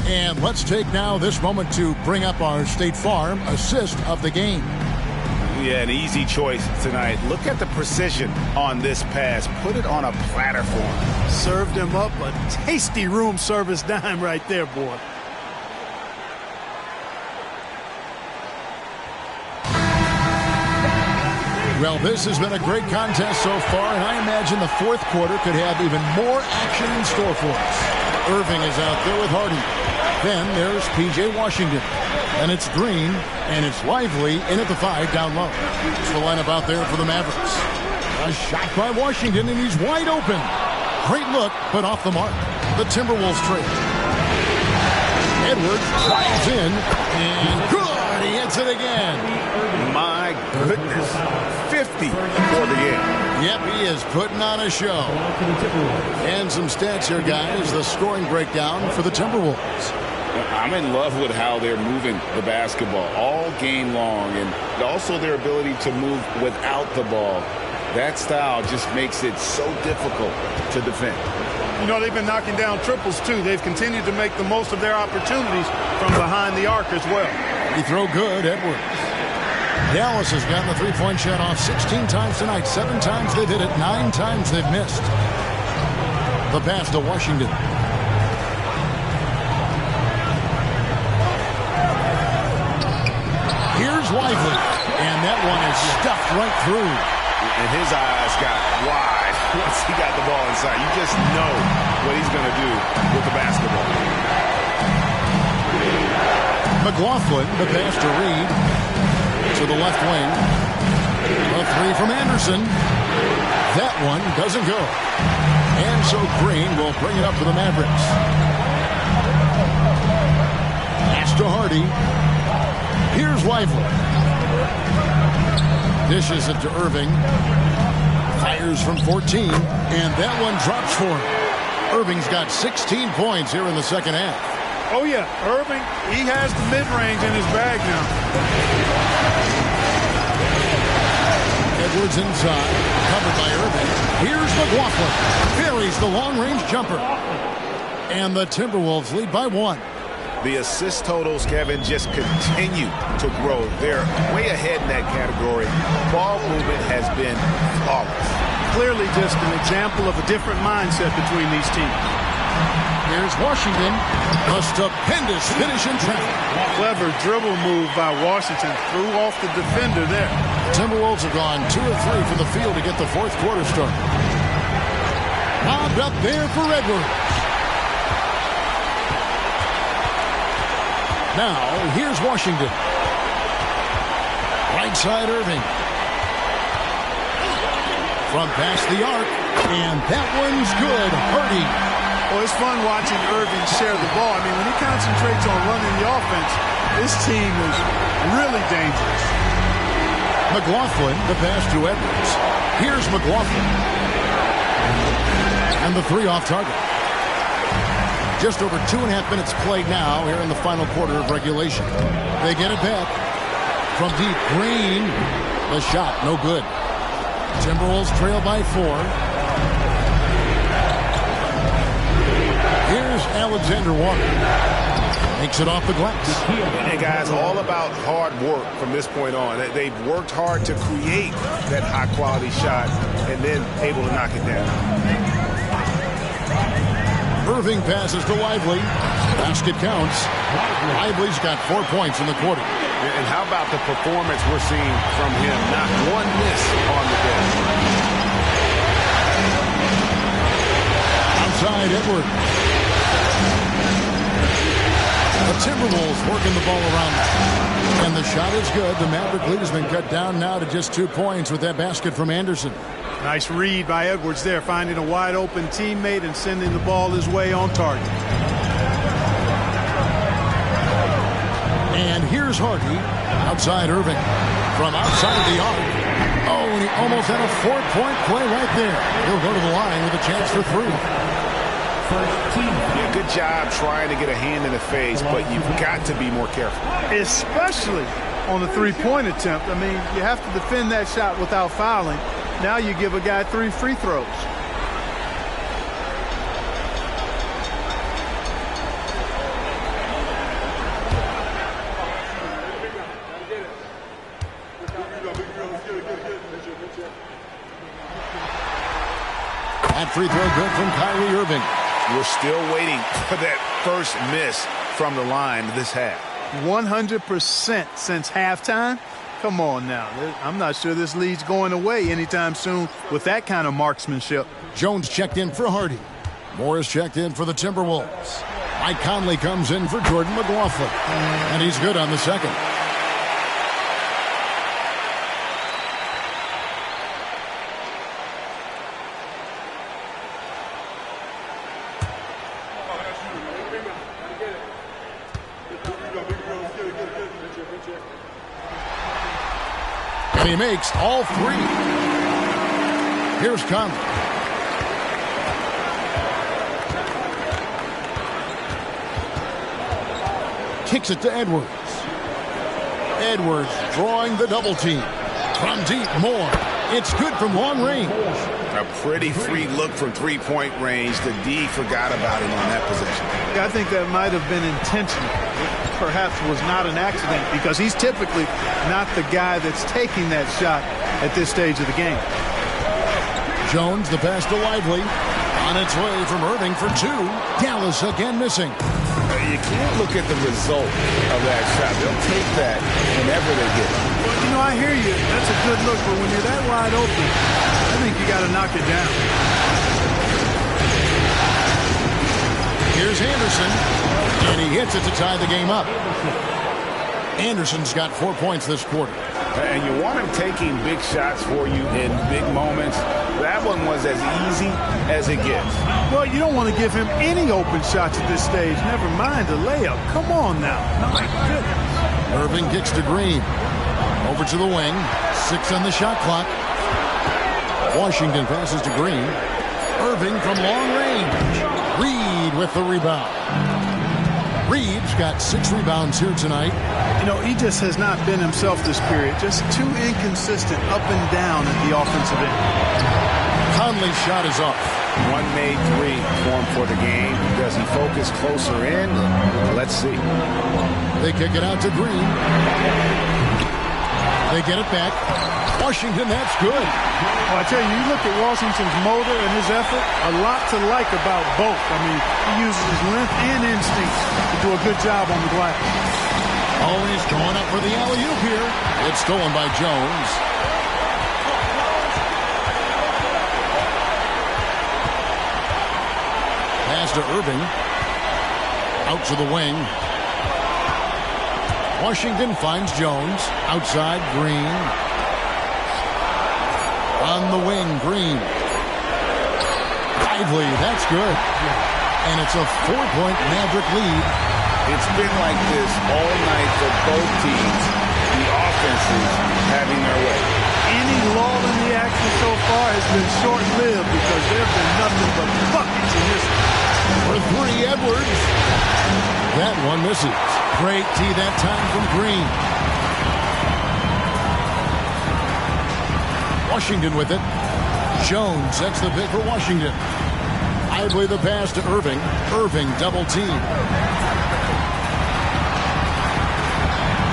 Speaker 1: And let's take now this moment to bring up our State Farm assist of the game.
Speaker 2: Yeah, an easy choice tonight. Look at the precision on this pass. Put it on a platter for him.
Speaker 3: Served him up a tasty room service dime right there, boy.
Speaker 1: Well, this has been a great contest so far, and I imagine the fourth quarter could have even more action in store for us. Irving is out there with Hardy. Then there's P.J. Washington. And it's Green, and it's Lively in at the 5 down low. It's the lineup out there for the Mavericks. A shot by Washington, and he's wide open. Great look, but off the mark. The Timberwolves trade. Edwards drives in, and good! He hits it again.
Speaker 2: My goodness. 50 for the game.
Speaker 1: Yep, he is putting on a show. And some stats here, guys. The scoring breakdown for the Timberwolves.
Speaker 2: I'm in love with how they're moving the basketball all game long, and also their ability to move without the ball. That style just makes it so difficult to defend.
Speaker 3: You know, they've been knocking down triples, too. They've continued to make the most of their opportunities from behind the arc as well.
Speaker 1: He throw good, Edwards. Dallas has gotten the three-point shot off 16 times tonight. 7 times they've hit it. 9 times they've missed. The pass to Washington. Here's Lively. And that one is stuffed right through.
Speaker 2: And his eyes got wide once he got the ball inside. You just know what he's going to do with the basketball.
Speaker 1: McLaughlin, the pass to Reed. To the left wing. A 3 from Anderson. That one doesn't go. And so Green will bring it up for the Mavericks. Pass to Hardy. Here's Lively. Dishes it to Irving. Fires from 14. And that one drops for him. Irving's got 16 points here in the second half.
Speaker 3: Oh, yeah. Irving, he has the mid-range in his bag now.
Speaker 1: Edwards inside. Covered by Irving. Here's McLaughlin. Buries the long-range jumper. And the Timberwolves lead by 1.
Speaker 2: The assist totals, Kevin, just continue to grow. They're way ahead in that category. Ball movement has been flawless.
Speaker 3: Clearly just an example of a different mindset between these teams.
Speaker 1: Here's Washington. A stupendous finish in traffic.
Speaker 3: Clever dribble move by Washington. Threw off the defender there.
Speaker 1: Timberwolves have gone 2 of 3 from the field to get the fourth quarter started. Lobbed up there for Edwards. Now, here's Washington. Right side Irving. From past the arc, and that one's good. Hardy.
Speaker 3: Well, it's fun watching Irving share the ball. I mean, when he concentrates on running the offense, this team is really dangerous.
Speaker 1: McLaughlin, the pass to Edwards. Here's McLaughlin. And the three off target. Just over 2.5 minutes played now here in the final quarter of regulation. They get it back. From deep, Green. The shot, no good. Timberwolves trail by 4. Here's Alexander Walker. Makes it off the glass.
Speaker 2: And guys, all about hard work from this point on. They've worked hard to create that high-quality shot and then able to knock it down.
Speaker 1: Irving passes to Lively. Basket counts. Lively's got 4 points in the quarter.
Speaker 2: And how about the performance we're seeing from him? Not one miss on the day.
Speaker 1: Outside Edwards. The Timberwolves working the ball around. And the shot is good. The Maverick lead has been cut down now to just 2 points with that basket from Anderson.
Speaker 3: Nice read by Edwards there, finding a wide open teammate and sending the ball his way on target.
Speaker 1: And here's Hardy. Outside Irving. From outside the arc. Oh, and he almost had a 4-point play right there. He'll go to the line with a chance for 3.
Speaker 2: Yeah, good job trying to get a hand in the face, but you've got to be more careful.
Speaker 3: Especially on the three-point attempt. I mean, you have to defend that shot without fouling. Now you give a guy 3 free throws.
Speaker 1: That free throw good from Kyrie Irving.
Speaker 2: We're still waiting for that first miss from the line this half.
Speaker 3: 100% since halftime. Come on now. I'm not sure this lead's going away anytime soon with that kind of marksmanship.
Speaker 1: Jones checked in for Hardy. Morris checked in for the Timberwolves. Mike Conley comes in for Jordan McLaughlin. And he's good on the second. And he makes all 3. Here's Conley. Kicks it to Edwards. Edwards drawing the double team. From deep, Moore. It's good from long range.
Speaker 2: A pretty free look from three-point range. The D forgot about him on that possession.
Speaker 3: I think that might have been intentional. Perhaps was not an accident because he's typically not the guy that's taking that shot at this stage of the game.
Speaker 1: Jones, the pass to Lively. On its way from Irving for 2. Dallas again missing.
Speaker 2: You can't look at the result of that shot. They'll take that whenever they get it.
Speaker 3: Well, you know, I hear you. That's a good look, but when you're that wide open, I think you got to knock it down.
Speaker 1: Here's Anderson, and he hits it to tie the game up. Anderson's got 4 points this quarter.
Speaker 2: And you want him taking big shots for you in big moments. That one was as easy as it gets.
Speaker 3: Well, you don't want to give him any open shots at this stage. Never mind a layup. Come on now. My goodness.
Speaker 1: Irving kicks to Green. Over to the wing. 6 on the shot clock. Washington passes to Green. Irving from long range. Reed with the rebound. Reed's got 6 rebounds here tonight.
Speaker 3: You know, he just has not been himself this period. Just too inconsistent up and down at the offensive end.
Speaker 1: Conley's shot is off.
Speaker 2: One made 3 for him for the game. Does he he focus closer in? Let's see.
Speaker 1: They kick it out to Green. They get it back. Washington, that's good.
Speaker 3: Well, I tell you, you look at Washington's motor and his effort, a lot to like about both. I mean, he uses his length and instinct to do a good job on the glass.
Speaker 1: Always going up for the alley-oop here. It's stolen by Jones. Pass to Irving. Out to the wing. Washington finds Jones. Outside, Green. On the wing, Green. Lively, that's good. And it's a 4-point Maverick lead.
Speaker 2: It's been like this all night for both teams. The offenses having their way.
Speaker 3: Any lull in the action so far has been short-lived because there have been nothing but buckets in this one.
Speaker 1: For three, Edwards. That one misses. Great tee that time from Green. Washington with it. Jones sets the pick for Washington. Lively the pass to Irving. Irving double team.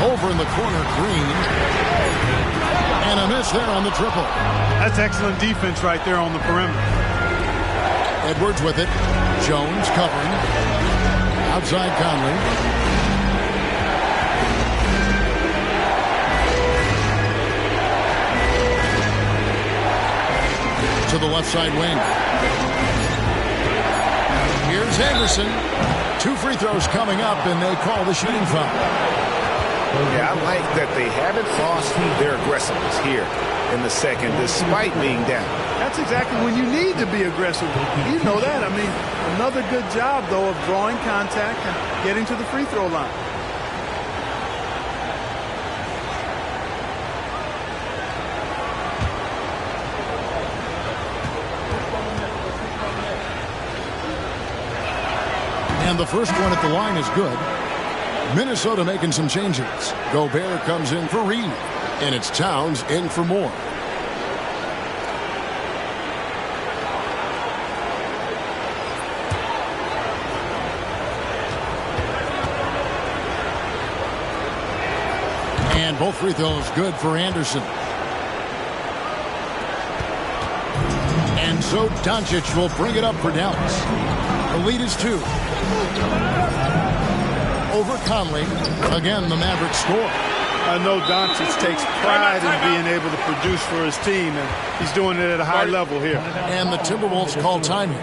Speaker 1: Over in the corner, Green. And a miss there on the triple.
Speaker 3: That's excellent defense right there on the perimeter.
Speaker 1: Edwards with it. Jones covering. Outside Conley. To the left side wing. Here's Anderson. 2 free throws coming up, and they call the shooting foul.
Speaker 2: Yeah, I like that they haven't lost their aggressiveness here in the second, despite being down.
Speaker 3: That's exactly when you need to be aggressive. You know that. I mean, another good job, though, of drawing contact and getting to the free throw line.
Speaker 1: And the first one at the line is good. Minnesota making some changes. Gobert comes in for Reed. And it's Towns in for Moore. And both free throws good for Anderson. And so Doncic will bring it up for Dallas. The lead is 2. Over Conley. Again, the Mavericks score.
Speaker 3: I know Doncic takes pride in being able to produce for his team, and he's doing it at a high level here.
Speaker 1: And the Timberwolves call timing.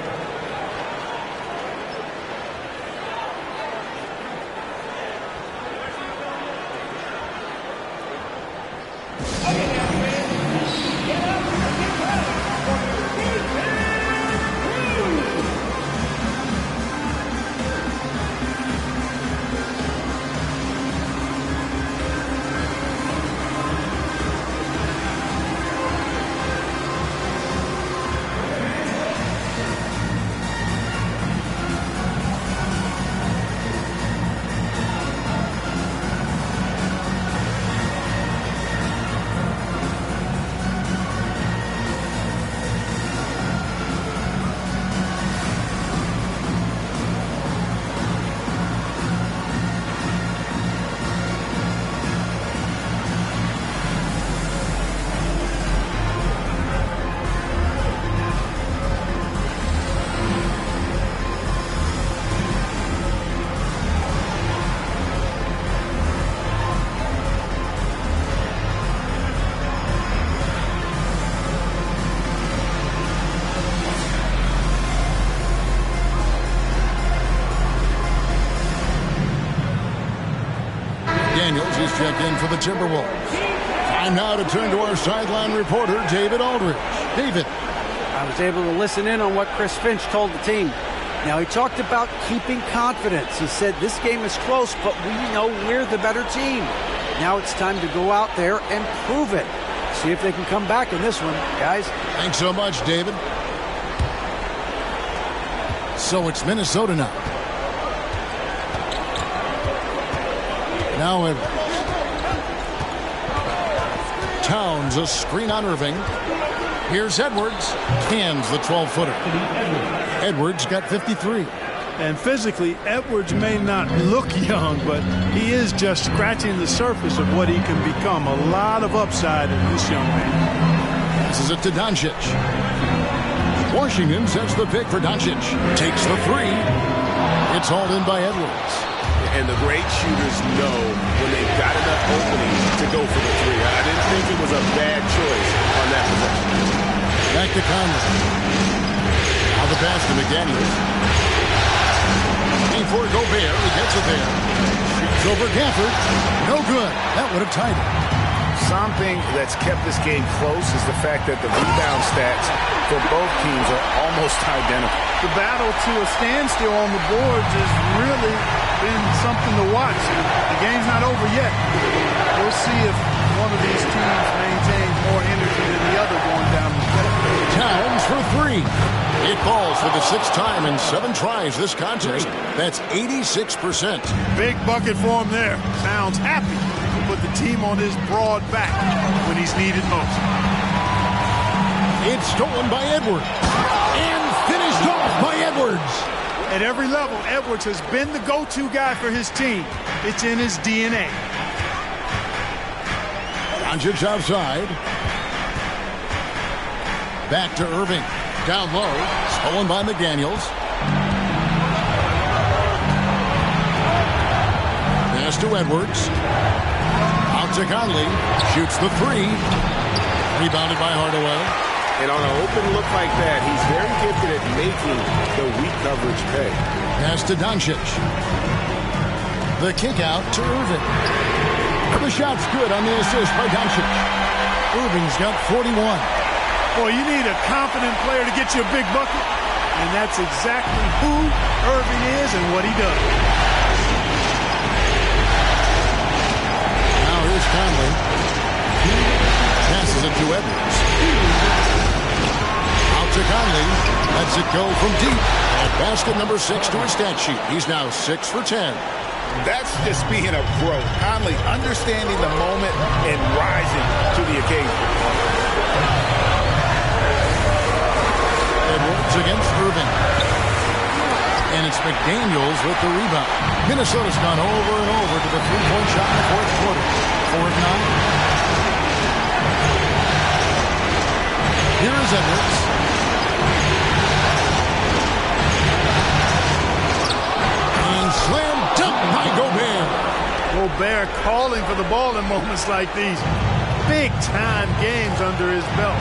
Speaker 1: He's checked in for the Timberwolves. Time now to turn to our sideline reporter, David Aldridge. David.
Speaker 4: I was able to listen in on what Chris Finch told the team. Now, he talked about keeping confidence. He said this game is close, but we know we're the better team. Now it's time to go out there and prove it. See if they can come back in this one, guys.
Speaker 1: Thanks so much, David. So it's Minnesota now. Now Edwards. Towns, a screen on Irving. Here's Edwards. Cans the 12-footer. Edwards got 53.
Speaker 3: And physically, Edwards may not look young, but he is just scratching the surface of what he can become. A lot of upside in this young man.
Speaker 1: This is it to Doncic. Washington sets the pick for Doncic. Takes the three. It's hauled in by Edwards.
Speaker 2: And the great shooters know when they've got enough openings to go for the three. I didn't think it was a bad choice on that possession.
Speaker 1: Back to Conley. Now the pass to McDaniels. For Gobert, he gets it there. Shoots over Gafford. No good. That would have tied it.
Speaker 2: Something that's kept this game close is the fact that the rebound stats for both teams are almost identical.
Speaker 3: The battle to a standstill on the boards has really been something to watch. The game's not over yet. We'll see if one of these teams maintains more energy than the other going down the stretch.
Speaker 1: Towns for three. It falls for the sixth time in 7 tries this contest. That's 86%.
Speaker 3: Big bucket for him there. Towns happy to put the team on his broad back when he's needed most.
Speaker 1: It's stolen by Edwards. And finished off by Edwards.
Speaker 3: At every level, Edwards has been the go-to guy for his team. It's in his DNA.
Speaker 1: Doncic outside. Back to Irving. Down low. Stolen by McDaniels. Pass to Edwards. Out to Conley. Shoots the three. Rebounded by Hardaway.
Speaker 2: And on an open look like that, he's very gifted at making the weak coverage pay.
Speaker 1: Pass to Doncic. The kick out to Irving. The shot's good on the assist by Doncic. Irving's got 41.
Speaker 3: Boy, you need a confident player to get you a big bucket. And that's exactly who Irving is and what he does.
Speaker 1: Now here's Conley. Passes it to Edwards. Out to Conley. Lets it go from deep. And basket number 6 to his stat sheet. He's now 6 for 10.
Speaker 2: That's just being a pro. Conley understanding the moment and rising to the occasion.
Speaker 1: Edwards against Irving. And it's McDaniels with the rebound. Minnesota's gone over and over to the three-point shot in the fourth quarter. 4 of 9. Here is Edwards. And slam dunk by Gobert.
Speaker 3: Gobert calling for the ball in moments like these. Big-time games under his belt.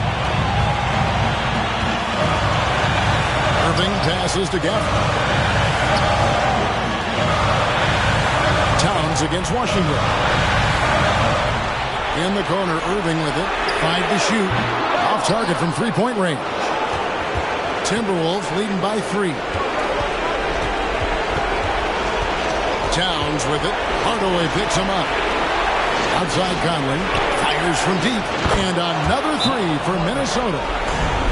Speaker 1: Irving passes to Gafford. Towns against Washington. In the corner, Irving with it. 5 to shoot. Off target from three-point range. Timberwolves leading by 3. Towns with it. Hardaway picks him up. Outside Conley. Fires from deep. And another 3 for Minnesota.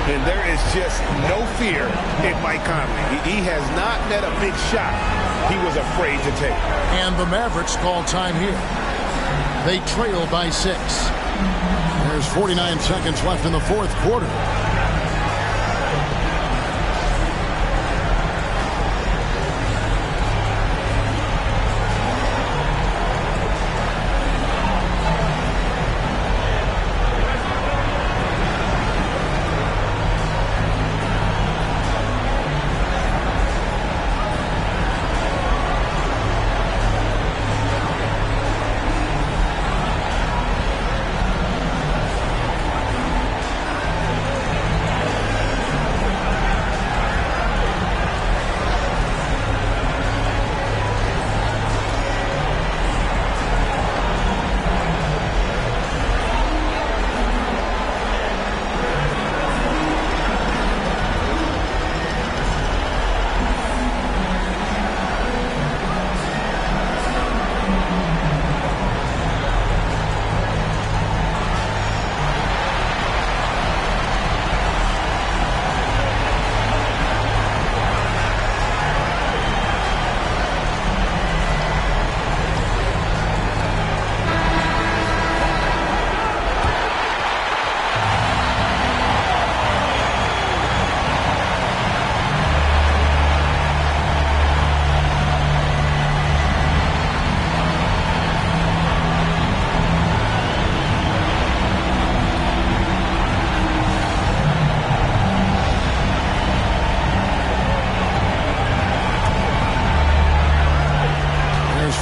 Speaker 2: And there is just no fear in Mike Conley. He has not met a big shot he was afraid to take.
Speaker 1: And the Mavericks call time here. They trail by 6. There's 49 seconds left in the fourth quarter.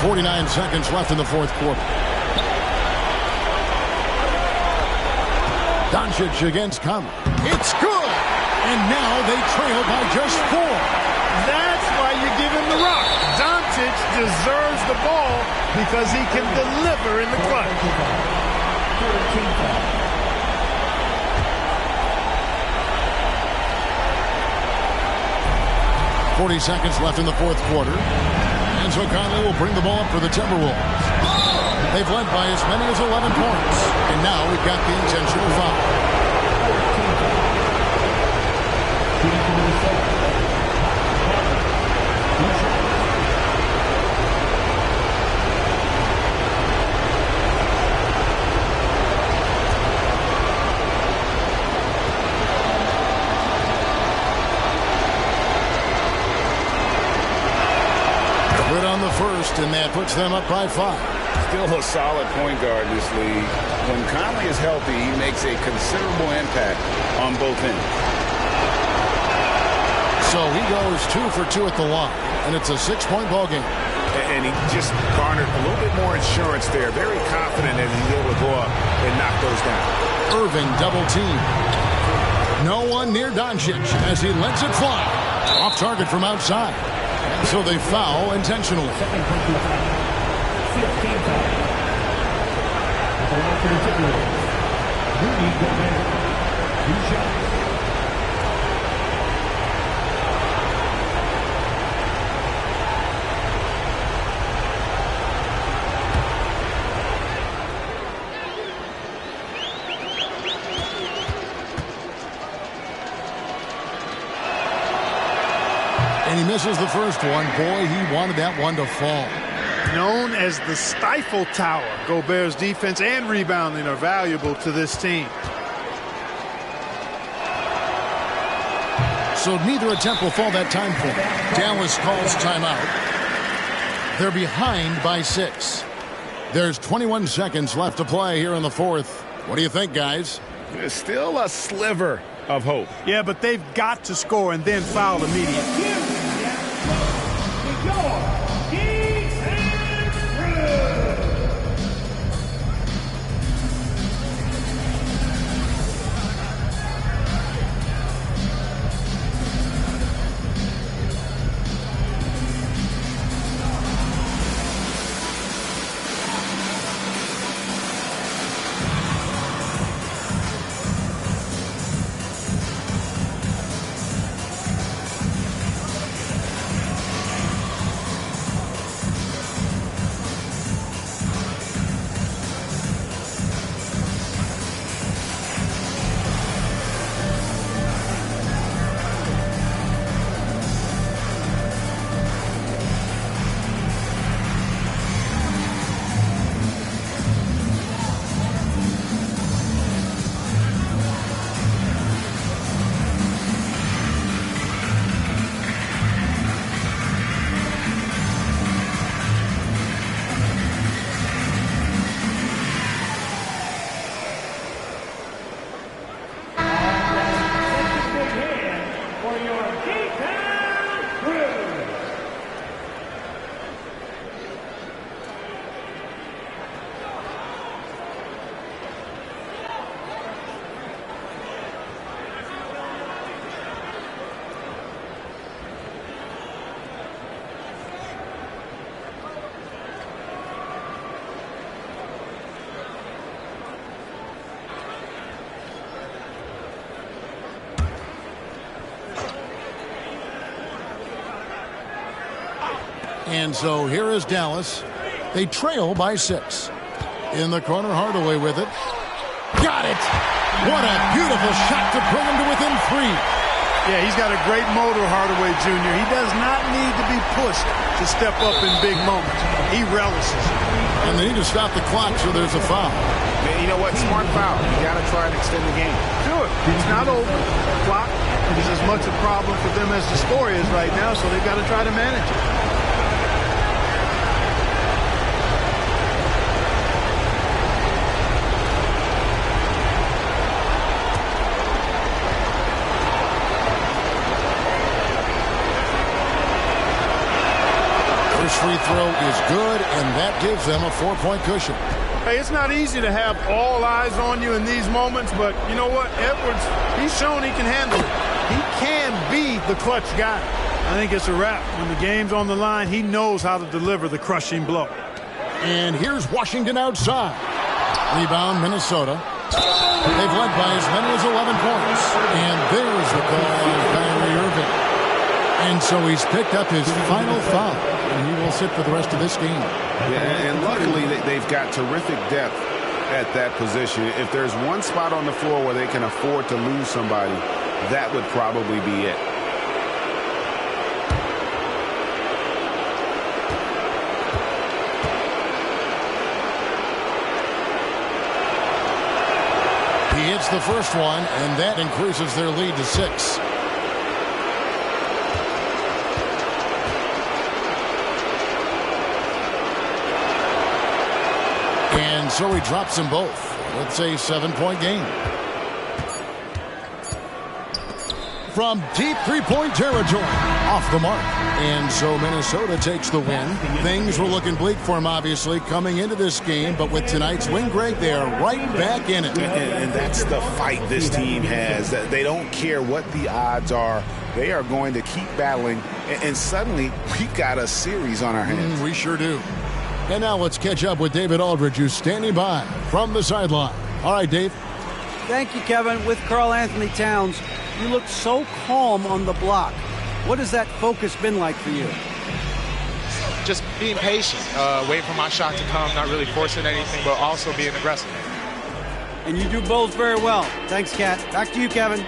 Speaker 1: 49 seconds left in the fourth quarter. Doncic against Conley. It's good! And now they trail by just 4.
Speaker 3: That's why you give him the rock. Doncic deserves the ball because he can deliver in the clutch.
Speaker 1: 40 seconds left in the fourth quarter. And so Conley will bring the ball up for the Timberwolves. They've led by as many as 11 points. And now we've got the intentional foul. Good on the first, and that puts them up by 5.
Speaker 2: Still a solid point guard in this league. When Conley is healthy, he makes a considerable impact on both ends.
Speaker 1: So he goes 2 for 2 at the line, and it's a 6-point ball game.
Speaker 2: And he just garnered a little bit more insurance there. Very confident that he's able to go up and knock those down.
Speaker 1: Irving double team. No one near Doncic as he lets it fly. Off target from outside. And so they foul intentionally. And he misses the first one. Boy, he wanted that one to fall.
Speaker 3: Known as the stifle tower, Gobert's defense and rebounding are valuable to this team.
Speaker 1: So neither attempt will fall that time point. Dallas calls timeout. They're behind by 6. There's 21 seconds left to play here in the fourth. What do you think, guys?
Speaker 2: There's still a sliver of hope.
Speaker 3: Yeah, but they've got to score and then foul immediately.
Speaker 1: And so here is Dallas. They trail by 6. In the corner, Hardaway with it. Got it! What a beautiful shot to bring him to within 3.
Speaker 3: Yeah, he's got a great motor, Hardaway Jr. He does not need to be pushed to step up in big moments. He relishes.
Speaker 1: And they need to stop the clock, so there's a foul.
Speaker 2: Man, you know what? Smart foul. You got to try and extend the game.
Speaker 3: Do it. It's not over. The clock is as much a problem for them as the score is right now, so they've got to try to manage it.
Speaker 1: First free throw is good, and that gives them a 4-point cushion.
Speaker 3: Hey, it's not easy to have all eyes on you in these moments, but you know what? Edwards, he's shown he can handle it. He can be the clutch guy. I think it's a wrap. When the game's on the line, he knows how to deliver the crushing blow.
Speaker 1: And here's Washington outside. Rebound, Minnesota. They've led by as many as 11 points. And there's the call on Kyrie Irving. And so he's picked up his final foul, and he will sit for the rest of this game.
Speaker 2: Yeah, and luckily they've got terrific depth at that position. If there's one spot on the floor where they can afford to lose somebody, that would probably be it.
Speaker 1: He hits the first one, and that increases their lead to 6. And so he drops them both. It's a 7-point game. From deep three-point territory, off the mark. And so Minnesota takes the win. Things were looking bleak for him, obviously, coming into this game. But with tonight's win, Greg, they are right back in it.
Speaker 2: And that's the fight this team has. They don't care what the odds are. They are going to keep battling. And suddenly, we got a series on our hands.
Speaker 1: We sure do. And now let's catch up with David Aldridge, who's standing by from the sideline. All right, Dave.
Speaker 4: Thank you, Kevin. With Karl Anthony Towns, you look so calm on the block. What has that focus been like for you?
Speaker 9: Just being patient, waiting for my shot to come, not really forcing anything, but also being aggressive.
Speaker 4: And you do both very well. Thanks, Kat. Back to you, Kevin.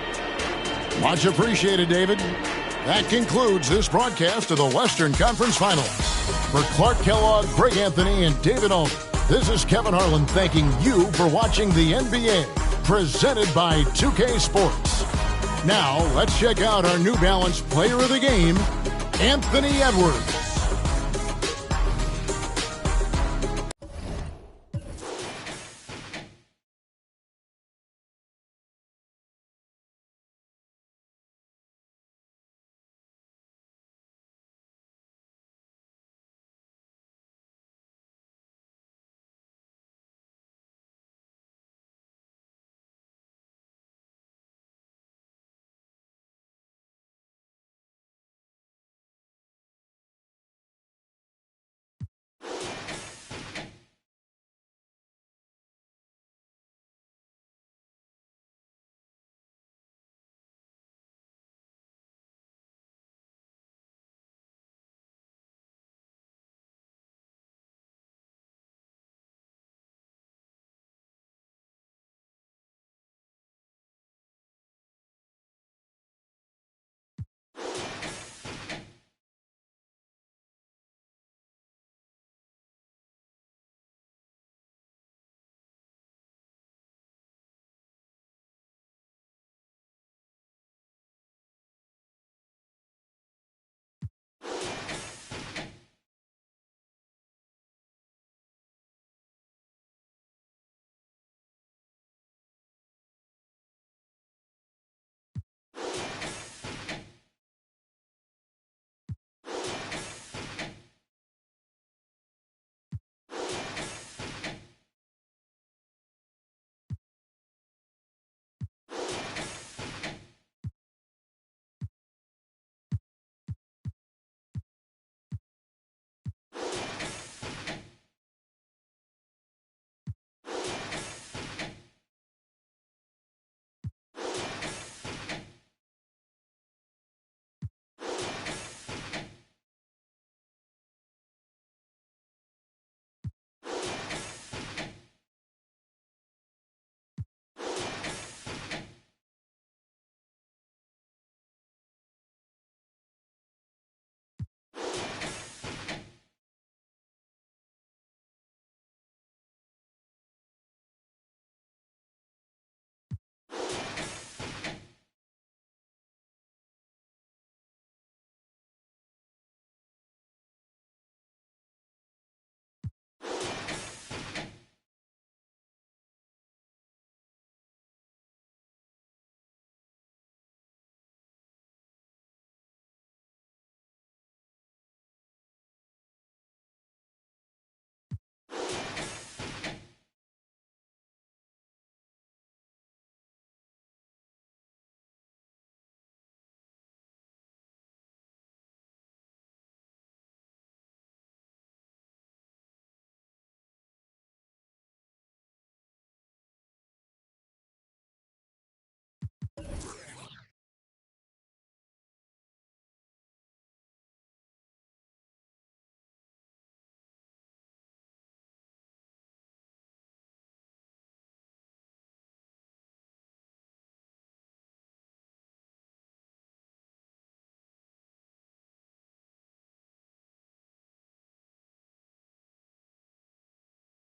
Speaker 1: Much appreciated, David. That concludes this broadcast of the Western Conference Finals. For Clark Kellogg, Greg Anthony, and David Aldridge, this is Kevin Harlan thanking you for watching the NBA, presented by 2K Sports. Now, let's check out our New Balance Player of the Game, Anthony Edwards.